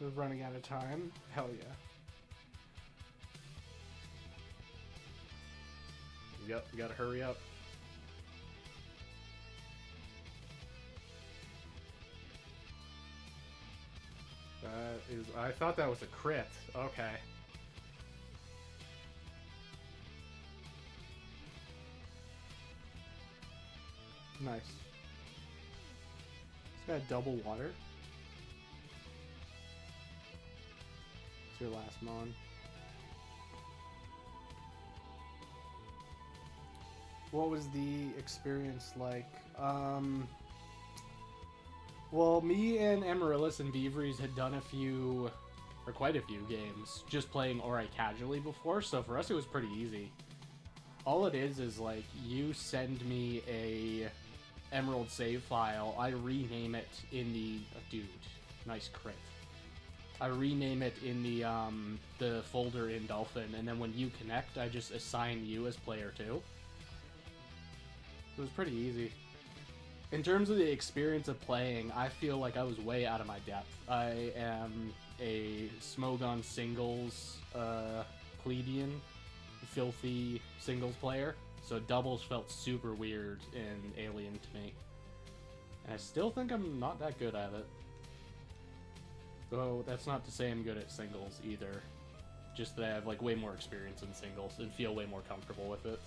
We're running out of time. Hell yeah. Yep, you gotta hurry up. I thought that was a crit. Okay. Nice. It's got double water. It's your last mon. What was the experience like? Well, me and Amaryllis and Beaveries had done quite a few games, just playing Ori casually before, so for us it was pretty easy. All it is like, you send me a Emerald save file, I rename it in the... Oh, dude, nice crit. I rename it in the folder in Dolphin, and then when you connect, I just assign you as player 2. It was pretty easy. In terms of the experience of playing, I feel like I was way out of my depth. I am a Smogon singles plebeian, filthy singles player, so doubles felt super weird and alien to me. And I still think I'm not that good at it. Though that's not to say I'm good at singles either. Just that I have like way more experience in singles and feel way more comfortable with it.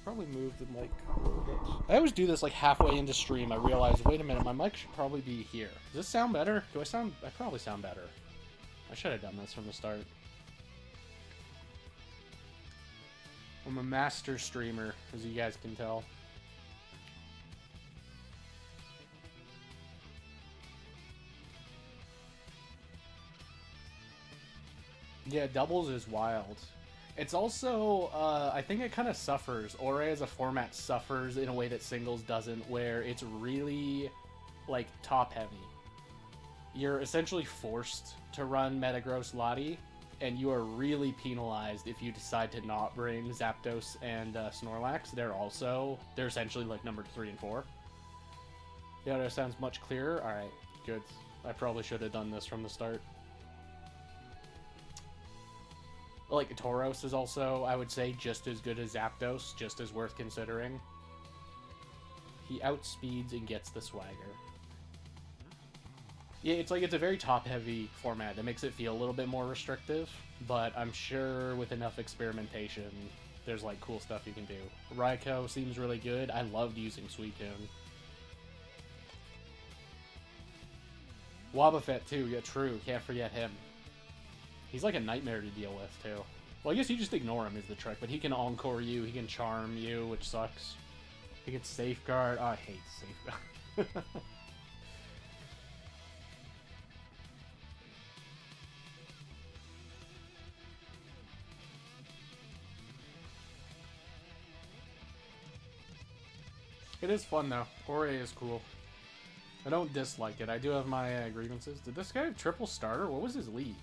Probably move the mic a little bit. I always do this like halfway into stream. I realize, wait a minute, my mic should probably be here. Does this sound better? I probably sound better. I should have done this from the start. I'm a master streamer, as you guys can tell. Yeah, doubles is wild. It's also, I think it kind of suffers. Ori as a format suffers in a way that singles doesn't, where it's really, like, top-heavy. You're essentially forced to run Metagross Lati, and you are really penalized if you decide to not bring Zapdos and Snorlax. They're essentially, like, number 3 and 4. Yeah, that sounds much clearer. Alright, good. I probably should have done this from the start. Like, Tauros is also, I would say, just as good as Zapdos, just as worth considering. He outspeeds and gets the swagger. Yeah, it's a very top-heavy format that makes it feel a little bit more restrictive, but I'm sure with enough experimentation, there's, like, cool stuff you can do. Raikou seems really good. I loved using Suicune. Wobbuffet, too. Yeah, true. Can't forget him. He's like a nightmare to deal with, too. Well, I guess you just ignore him is the trick, but he can Encore you, he can Charm you, which sucks. He can Safeguard. Oh, I hate Safeguard. It is fun, though. Ori is cool. I don't dislike it. I do have my grievances. Did this guy have triple starter? What was his lead?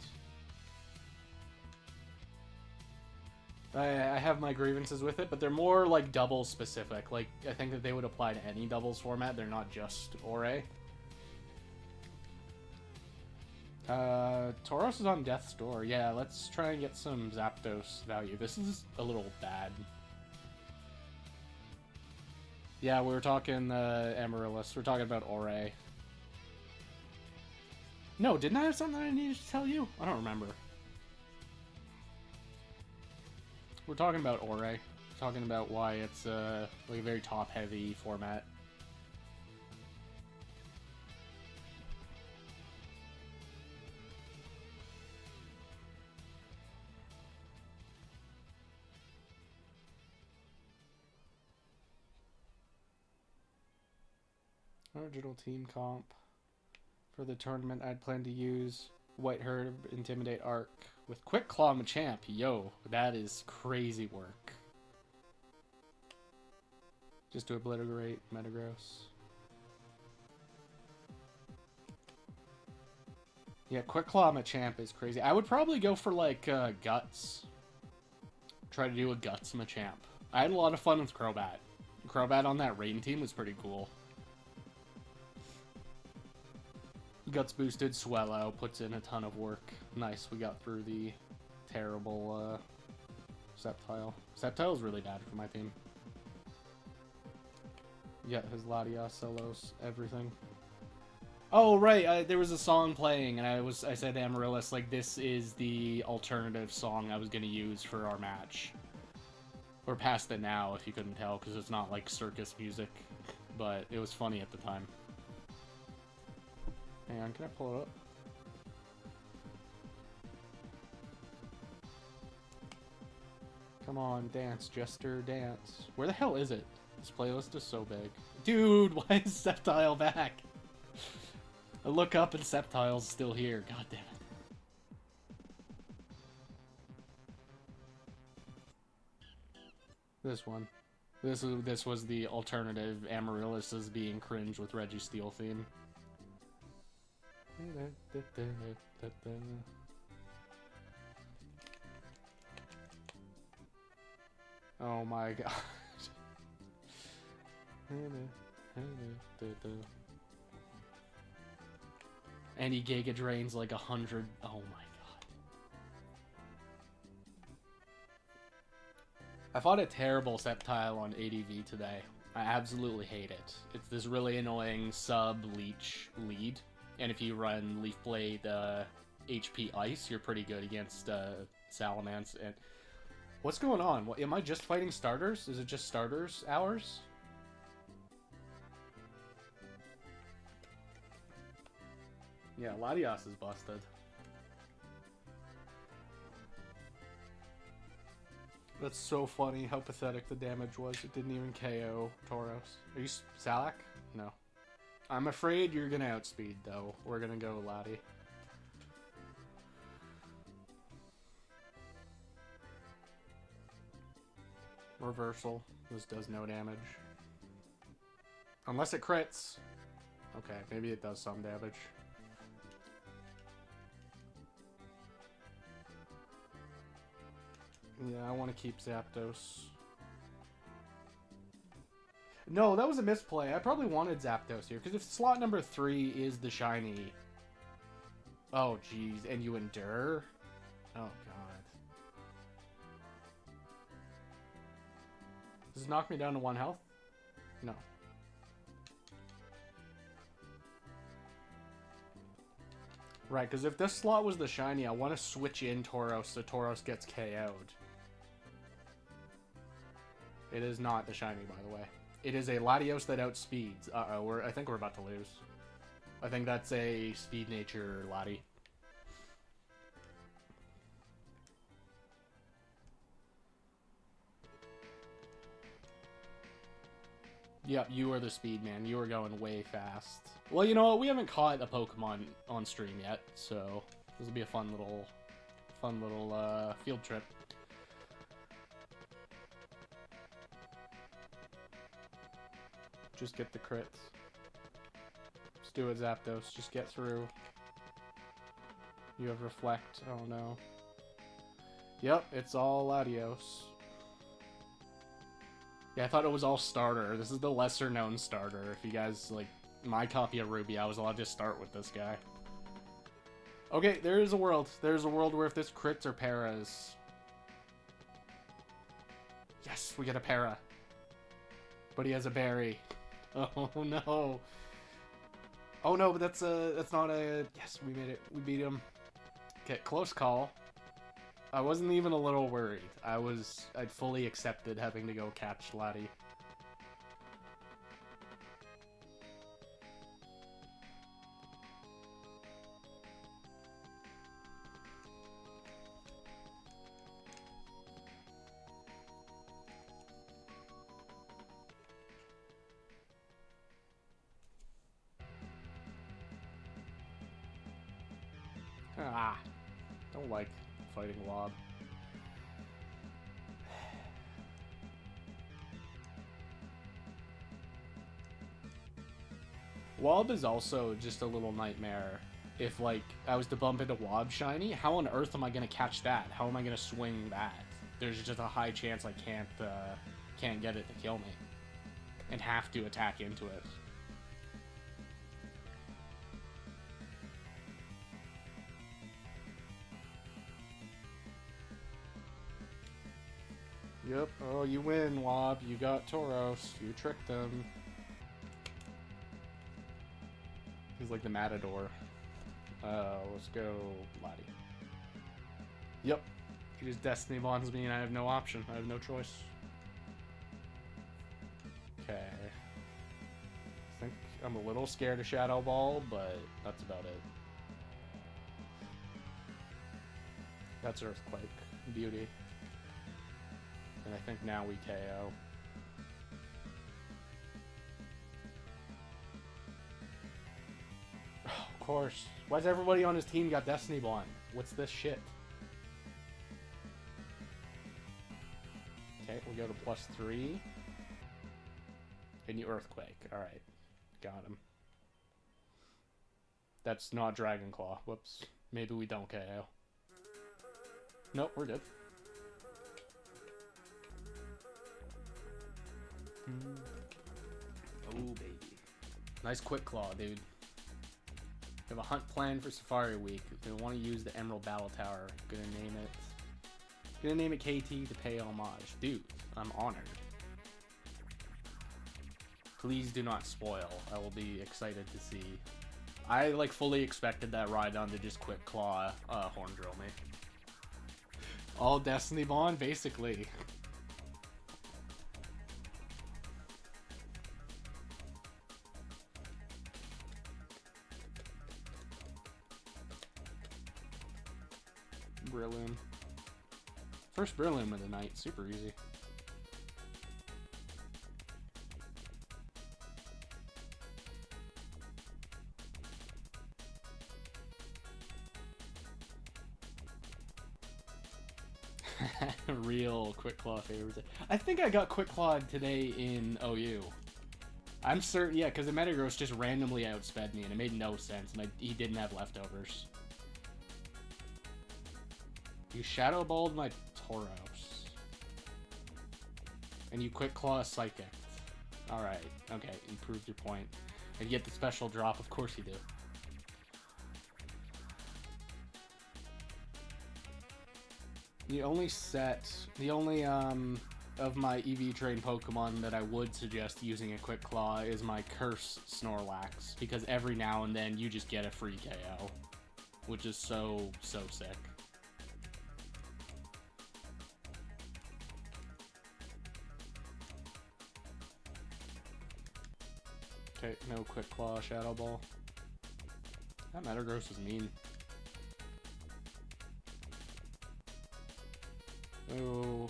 I have my grievances with it, but they're more, like, double specific. Like, I think that they would apply to any doubles format. They're not just Ori. Tauros is on Death's Door. Yeah, let's try and get some Zapdos value. This is a little bad. Yeah, we were talking, Amaryllis. We're talking about Ori. No, didn't I have something I needed to tell you? I don't remember. We're talking about Ori. We're talking about why it's like a very top-heavy format. Original team comp for the tournament. I'd plan to use White Herb, Intimidate Arc with Quick Claw Machamp. Yo, that is crazy work. Just to obliterate Metagross. Yeah, Quick Claw Machamp is crazy. I would probably go for like Guts. Try to do a Guts Machamp. I had a lot of fun with Crobat. Crobat on that rain team was pretty cool. Guts boosted, Swellow puts in a ton of work. Nice, we got through the terrible Sceptile. Sceptile is really bad for my team. Yeah, his Latios, Solos, everything. Oh, right, there was a song playing, and I said to Amaryllis, like, this is the alternative song I was going to use for our match. We're past it now, if you couldn't tell, because it's not like circus music, but it was funny at the time. Hang on, can I pull it up? Come on, dance, Jester, dance. Where the hell is it? This playlist is so big. Dude, why is Sceptile back? I look up and Sceptile's still here. God damn it. This one. This was the alternative Amaryllis is being cringe with Reggie Steele theme. Oh my god. And he Giga Drains like 100. Oh my god. I fought a terrible Sceptile on ADV today. I absolutely hate it. It's this really annoying sub-leech lead. And if you run Leaf Blade HP Ice, you're pretty good against Salamence. And what's going on? What, am I just fighting starters? Is it just starters hours? Yeah, Latios is busted. That's so funny how pathetic the damage was. It didn't even KO Tauros. Are you Salak? No. I'm afraid you're gonna outspeed, though. We're gonna go Lati. Reversal. This does no damage. Unless it crits. Okay, maybe it does some damage. Yeah, I want to keep Zapdos. No, that was a misplay. I probably wanted Zapdos here, because if slot number 3 is the shiny... Oh, jeez. And you endure? Oh, God. Does it knock me down to 1 health? No. Right, because if this slot was the shiny, I want to switch in Tauros so Tauros gets KO'd. It is not the shiny, by the way. It is a Latios that outspeeds. Uh-oh, I think we're about to lose. I think that's a speed nature Lati. Yep, you are the speed man. You are going way fast. Well, you know what? We haven't caught a Pokemon on stream yet, so this will be a fun little field trip. Just get the crits. Just do it, Zapdos. Just get through. You have Reflect. Oh no. Yep, it's all Latios. Yeah, I thought it was all starter. This is the lesser known starter. If you guys, like, my copy of Ruby, I was allowed to start with this guy. Okay, there is a world. There's a world where if this crits or paras... Yes, we get a para. But he has a berry. Oh no. Oh no, but that's not a... Yes, we made it. We beat him. Okay, close call. I wasn't even a little worried. I'd fully accepted having to go catch Lati. Ah, don't like fighting Wob. Wob is also just a little nightmare. If, like, I was to bump into Wob shiny, how on earth am I gonna catch that? How am I gonna swing that? There's just a high chance I can't get it to kill me. And have to attack into it. Yep. Oh, you win, Wob. You got Tauros. You tricked them. He's like the Matador. Let's go, Lati. Yep. He just Destiny Bonds me and I have no option. I have no choice. Okay. I think I'm a little scared of Shadow Ball, but that's about it. That's Earthquake. Beauty. And I think now we KO. Oh, of course. Why's everybody on his team got Destiny Bond? What's this shit? Okay, we'll go to +3. And you Earthquake. Alright. Got him. That's not Dragon Claw. Whoops. Maybe we don't KO. Nope, we're good. Oh, baby. Nice Quick Claw, dude. We have a hunt plan for Safari Week. We want to use the Emerald Battle Tower. Gonna name it KT to pay homage. Dude, I'm honored. Please do not spoil. I will be excited to see. I, like, fully expected that Rhydon to just Quick Claw Horn Drill me. All Destiny Bond, basically. Brilliant. First Brilliant of the night, super easy. Real Quick Claw favors it. I think I got Quick Clawed today in OU. I'm certain, yeah, because the Metagross just randomly outsped me and it made no sense, and he didn't have leftovers. You Shadow Balled my Tauros. And you Quick Claw Psychic. Alright, okay, improved your point. And you get the special drop, of course you do. The only of my EV trained Pokemon that I would suggest using a Quick Claw is my Curse Snorlax, because every now and then you just get a free KO, which is so sick. Okay, no Quick Claw, Shadow Ball. That Metagross is mean. Oh,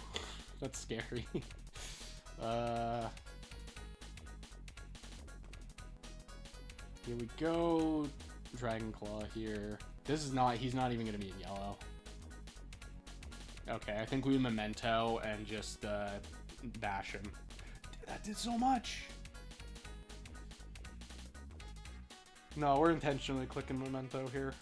that's scary. Here we go. Dragon Claw here. He's not even gonna be in yellow. Okay, I think we Memento and just bash him. Dude, that did so much. No, we're intentionally clicking Memento here.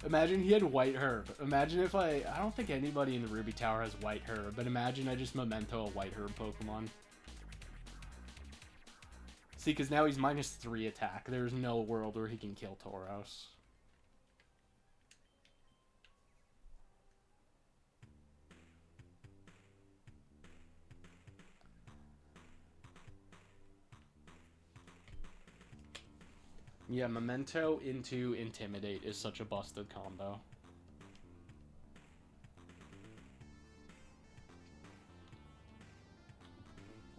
Imagine he had White Herb. Imagine if I don't think anybody in the Ruby Tower has White Herb, but imagine I just Memento a White Herb Pokemon. See, because now he's -3 attack. There's no world where he can kill Tauros. Yeah, Memento into Intimidate is such a busted combo.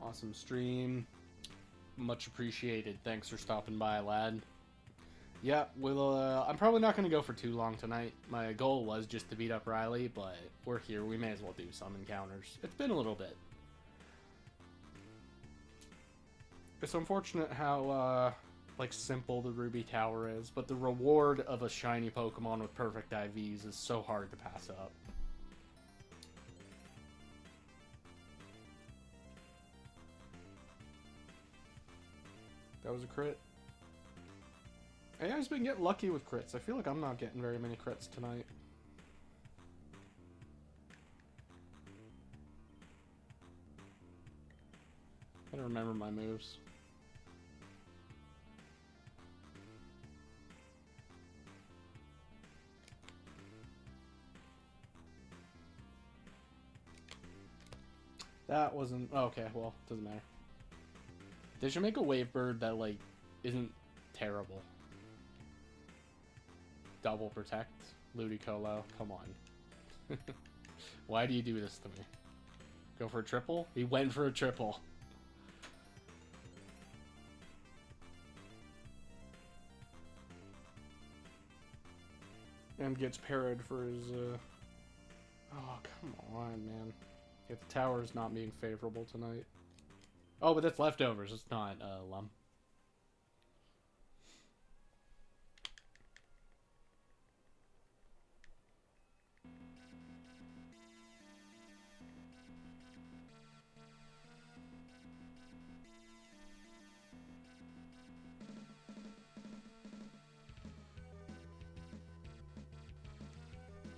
Awesome stream. Much appreciated. Thanks for stopping by, lad. Yeah, I'm probably not going to go for too long tonight. My goal was just to beat up Riley, but we're here. We may as well do some encounters. It's been a little bit. It's unfortunate how, like, simple the Ruby Tower is, but the reward of a shiny Pokemon with perfect IVs is so hard to pass up. That was a crit. AI's been getting lucky with crits. I feel like I'm not getting very many crits tonight. I gotta remember my moves. That wasn't... Oh, okay, well, doesn't matter. They should make a Wave Bird that, like, isn't terrible. Double Protect. Ludicolo. Come on. Why do you do this to me? Go for a triple? He went for a triple. And gets parried for his, Oh, come on, man. Yeah, the tower's not being favorable tonight. Oh, but that's leftovers. It's not, Lum.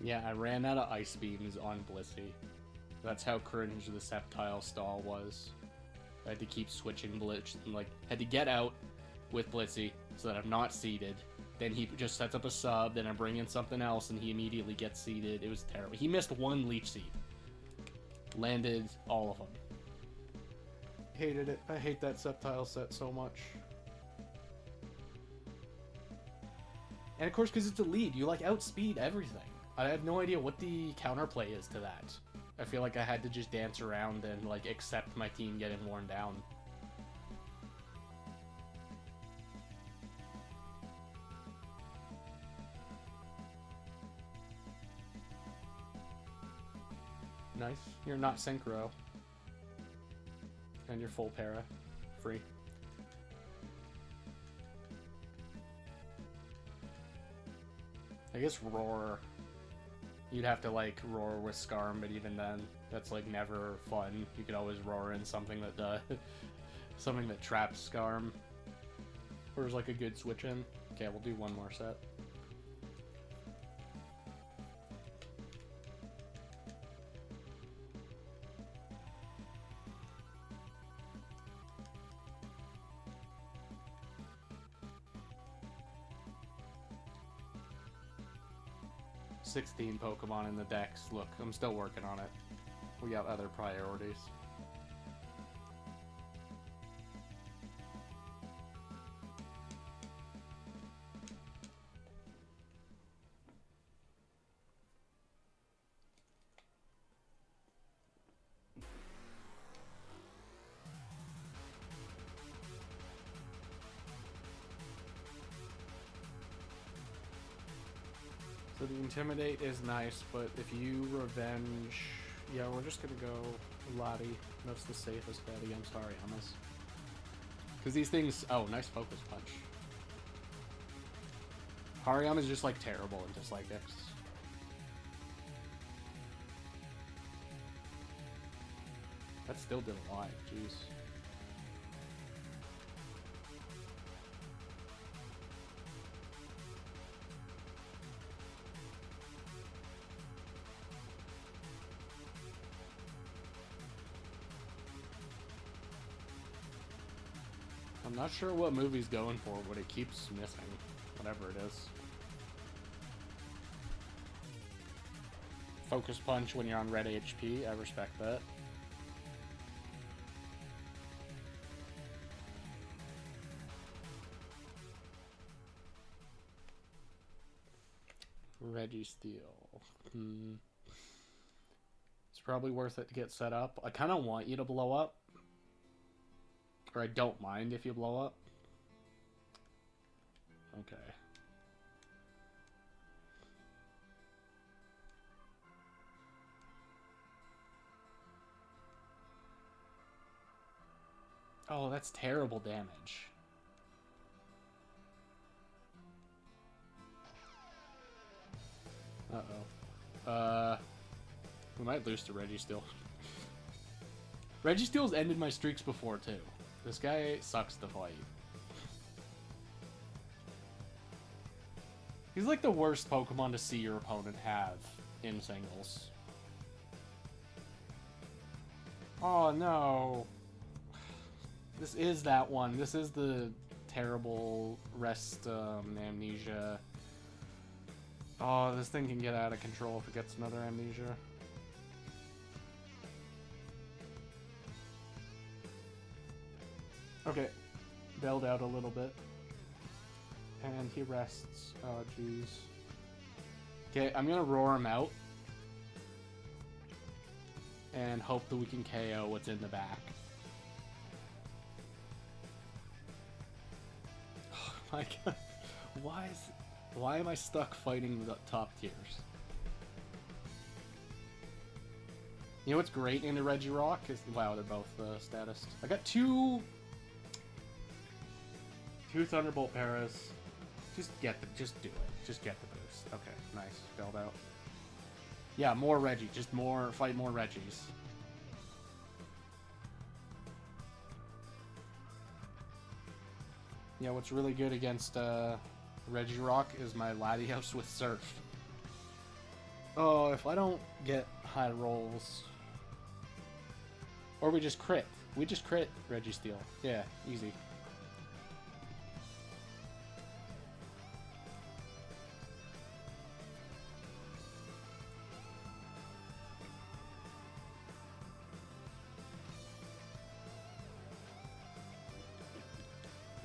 Yeah, I ran out of ice beams on Blissey. That's how cringe the Sceptile stall was. I had to keep switching Blitz, like, had to get out with Blissey so that I'm not seeded. Then he just sets up a sub, then I bring in something else, and he immediately gets seeded. It was terrible. He missed one leech seed. Landed all of them. Hated it. I hate that Sceptile set so much. And of course, because it's a lead, you, like, outspeed everything. I have no idea what the counterplay is to that. I feel like I had to just dance around and, like, accept my team getting worn down. Nice. You're not synchro. And you're full para. Free. I guess Roar. You'd have to, like, roar with Scarm, but even then, that's, like, never fun. You could always roar in something that, something that traps Scarm. Or is, like, a good switch in. Okay, we'll do one more set. Pokemon in the decks. Look, I'm still working on it. We got other priorities. So the Intimidate is nice, but if you Revenge... Yeah, we're just gonna go Lottie. That's the safest bet against Hariyama's. Because these things... Oh, nice Focus Punch. Hariyama's just, like, terrible and just like X. That still did a lot, jeez. I'm not sure what move he's going for, but it keeps missing. Whatever it is. Focus Punch when you're on red HP, I respect that. Registeel. It's probably worth it to get set up. I kind of want you to blow up. Or I don't mind if you blow up. Okay. Oh, that's terrible damage. Uh-oh. We might lose to Registeel. Registeel's ended my streaks before, too. This guy sucks to fight. He's like the worst Pokemon to see your opponent have in singles. Oh no. This is that one. This is the terrible rest amnesia. Oh, this thing can get out of control if it gets another amnesia. Okay, bailed out a little bit. And he rests. Oh, jeez. Okay, I'm gonna roar him out. and hope that we can KO what's in the back. Oh my god. Why am I stuck fighting the top tiers? You know what's great in the Regirock is, wow, they're both status. I got two Thunderbolt Paras. Just do it. Just get the boost. Okay, nice. Bailed out. Yeah, more Reggie. Just fight more Reggies. Yeah, what's really good against Regirock is my Latios with Surf. Oh, if I don't get high rolls... Or we just crit. We just crit Registeel. Yeah, easy.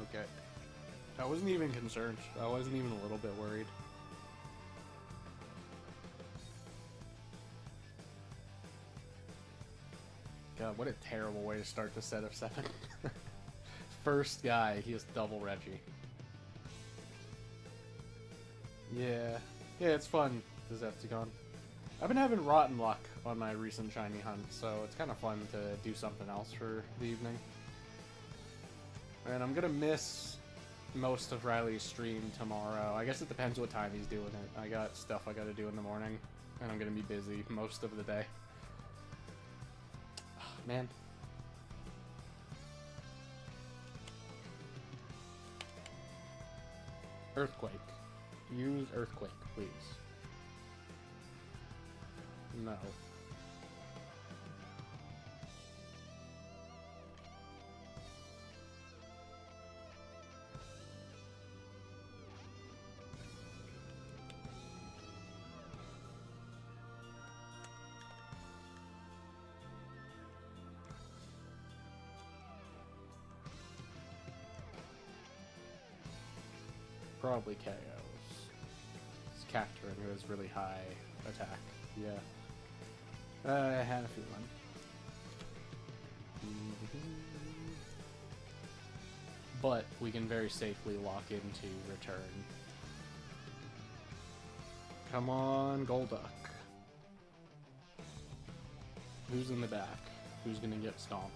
Okay. I wasn't even concerned. I wasn't even a little bit worried. God, what a terrible way to start the set of 7. First guy, he has double Reggie. Yeah. Yeah, it's fun, Decepticon. I've been having rotten luck on my recent shiny hunt, so it's kind of fun to do something else for the evening. And I'm gonna miss most of Riley's stream tomorrow. I guess it depends what time he's doing it. I got stuff I gotta do in the morning, and I'm gonna be busy most of the day. Man. Earthquake. Use Earthquake, please. No. Probably KOs. It's Cacturin who has really high attack. Yeah. I had a feeling. But we can very safely lock into return. Come on, Golduck. Who's in the back? Who's gonna get stomped?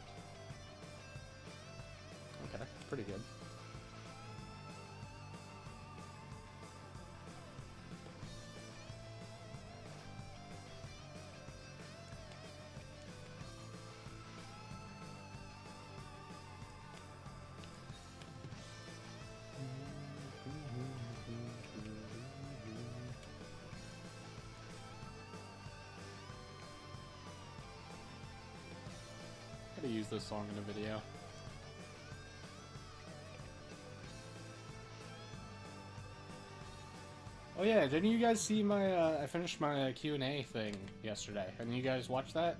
Okay, pretty good. Use this song in a video. Oh yeah, didn't you guys see my, I finished my Q&A thing yesterday. Didn't you guys watch that?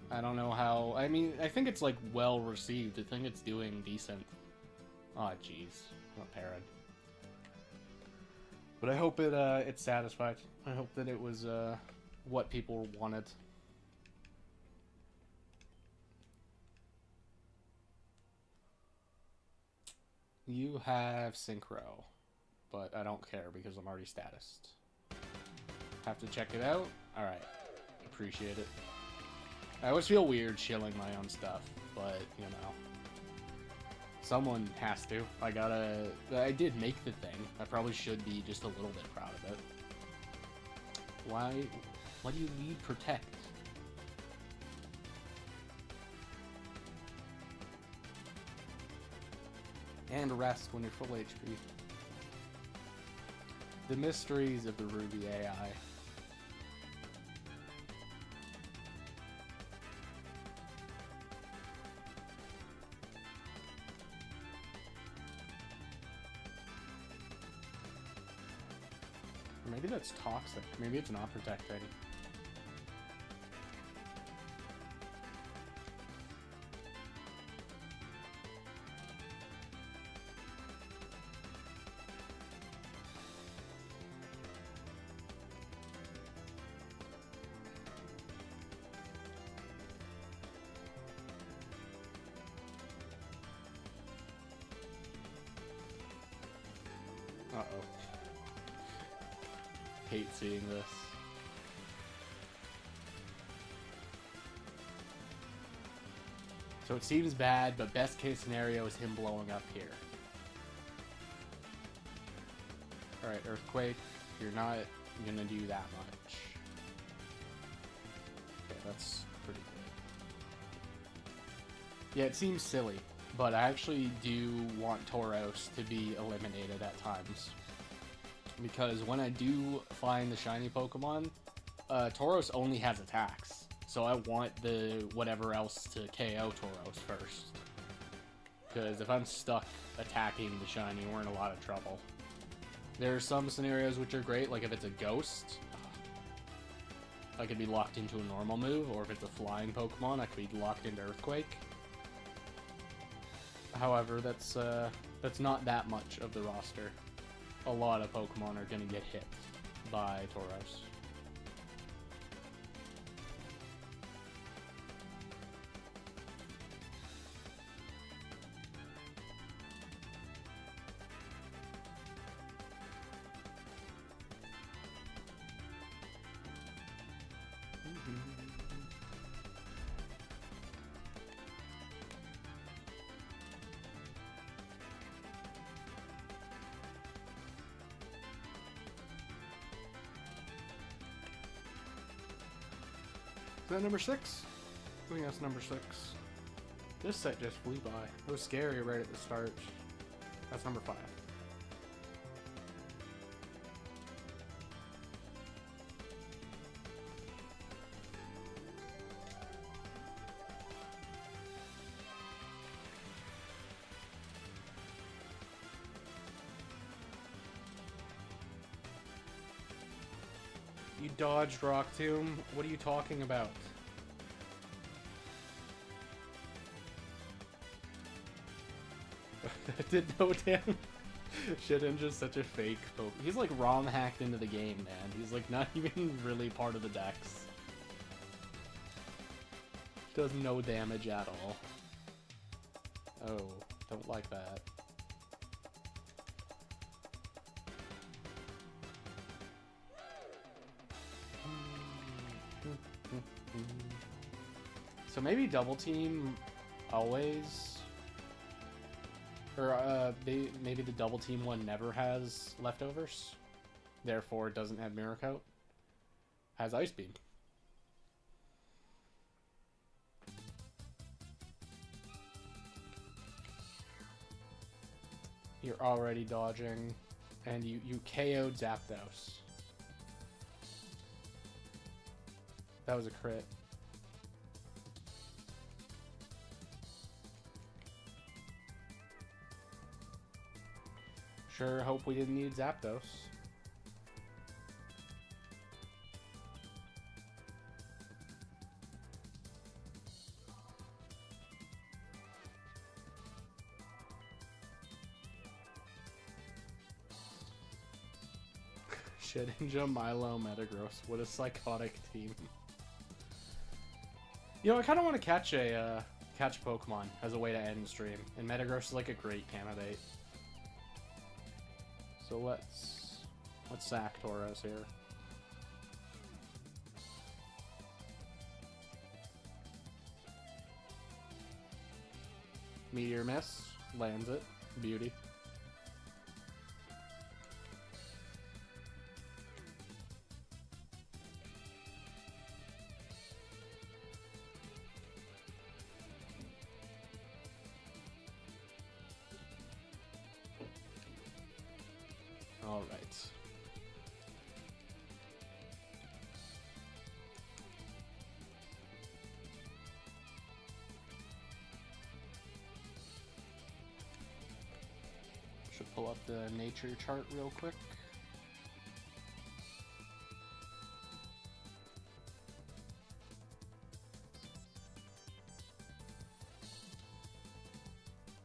I don't know how, I mean, I think it's like well received. I think it's doing decent. Oh jeez, what parrot. But I hope it's satisfied. I hope that it was what people wanted. You have Synchro, but I don't care because I'm already statused. Have to check it out? Alright. Appreciate it. I always feel weird shilling my own stuff, but, you know. Someone has to. I did make the thing. I probably should be just a little bit proud of it. Why do you need Protect? And rest when you're full HP. The mysteries of the Ruby AI. Maybe that's toxic. Maybe it's not protecting. hate seeing this. So it seems bad, but best case scenario is him blowing up here. Alright, Earthquake, you're not gonna do that much. Okay, that's pretty good. Yeah, it seems silly, but I actually do want Tauros to be eliminated at times. Because when I do find the shiny Pokemon, Tauros only has attacks. So I want the whatever else to KO Tauros first. Because if I'm stuck attacking the shiny, we're in a lot of trouble. There are some scenarios which are great, like if it's a ghost, I could be locked into a normal move, or if it's a flying Pokemon, I could be locked into Earthquake. However, that's not that much of the roster. A lot of Pokemon are going to get hit by Tauros. Is that number 6? I think that's number 6. This set just flew by. It was scary right at the start. That's number 5. You dodged Rock Tomb? What are you talking about? That did no damage. Shedinja's such a fake poke. He's like ROM hacked into the game, man. He's like not even really part of the decks. Does no damage at all. Oh, don't like that. So maybe double team always, or maybe the double team one never has leftovers, therefore it doesn't have Mirror Coat. Has Ice Beam. You're already dodging, and you KO'd Zapdos. That was a crit. Sure hope we didn't need Zapdos. Shedinja, Milo, Metagross. What a psychotic team. You know, I kind of want to catch a Pokemon as a way to end stream, and Metagross is like a great candidate. So let's sack Tauros here. Meteor Miss lands it. Beauty. All right. Should pull up the nature chart real quick.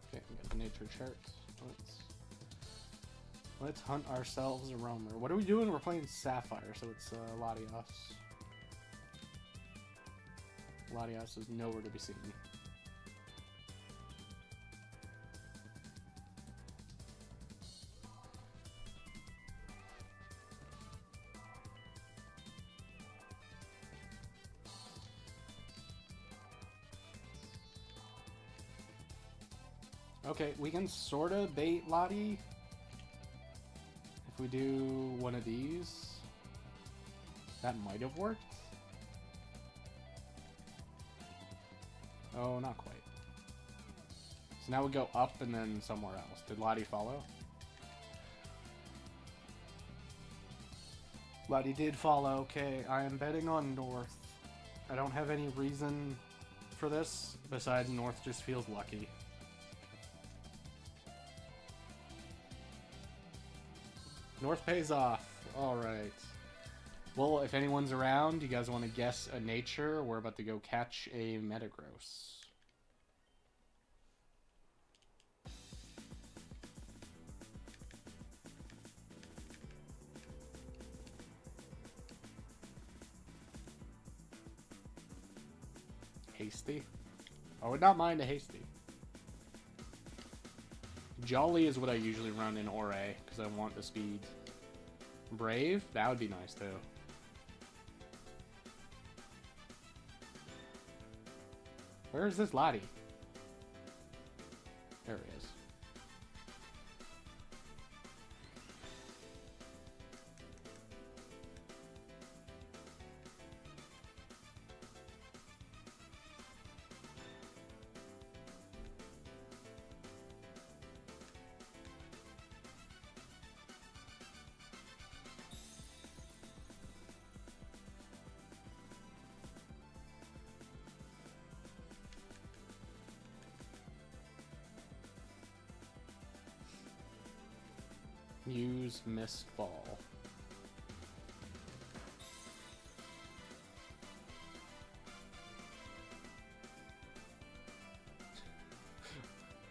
Okay, we got the nature chart. Let's hunt ourselves a roamer. What are we doing? We're playing Sapphire, so it's Latios. Latios is nowhere to be seen. Okay, we can sort of bait Lottie. If we do one of these, that might have worked. Oh, not quite. So now we go up and then somewhere else. Did Lottie follow? Lottie did follow. Okay, I am betting on North. I don't have any reason for this, besides North just feels lucky. North pays off. Alright. Well, if anyone's around, you guys want to guess a nature, we're about to go catch a Metagross. Hasty? I would not mind a Hasty. Jolly is what I usually run in Ore, because I want the speed. Brave? That would be nice, too. Where is this Lottie? There he is. Use Mist Ball.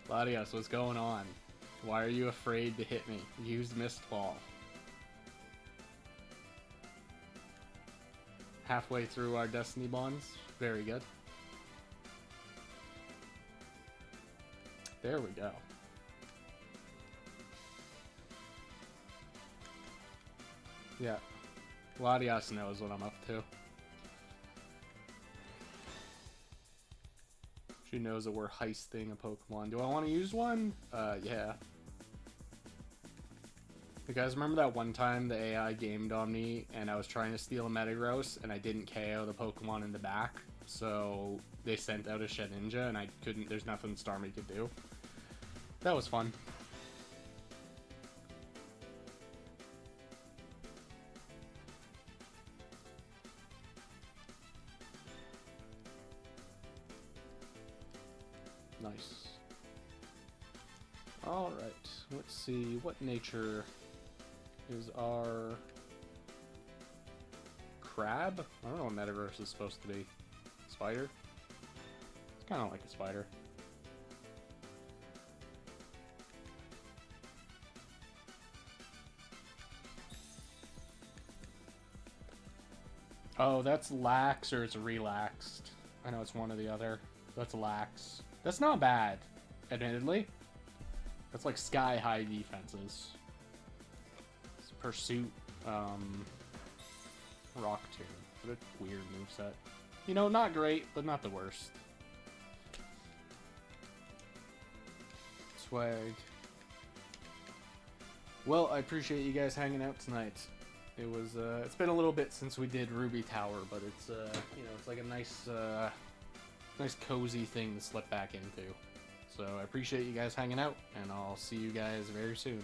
Latios, what's going on? Why are you afraid to hit me? Use Mist Ball. Halfway through our Destiny Bonds. Very good. There we go. Yeah, Latios knows what I'm up to. She knows that we're heisting a Pokemon. Do I want to use one? Yeah. You guys remember that one time the AI gamed on me and I was trying to steal a Metagross and I didn't KO the Pokemon in the back? So they sent out a Shedinja and I couldn't, there's nothing Starmie could do. That was fun. Nice. Alright, let's see, what nature is our crab? I don't know what Metaverse is supposed to be. Spider? It's kind of like a spider. Oh, that's lax or it's relaxed. I know it's one or the other. That's lax. That's not bad, admittedly. That's like sky-high defenses. It's Pursuit, Rock Tomb. What a weird moveset. You know, not great, but not the worst. Swag. Well, I appreciate you guys hanging out tonight. It was, it's been a little bit since we did Ruby Tower, but it's, you know, it's like a nice, nice cozy thing to slip back into. So I appreciate you guys hanging out, and I'll see you guys very soon.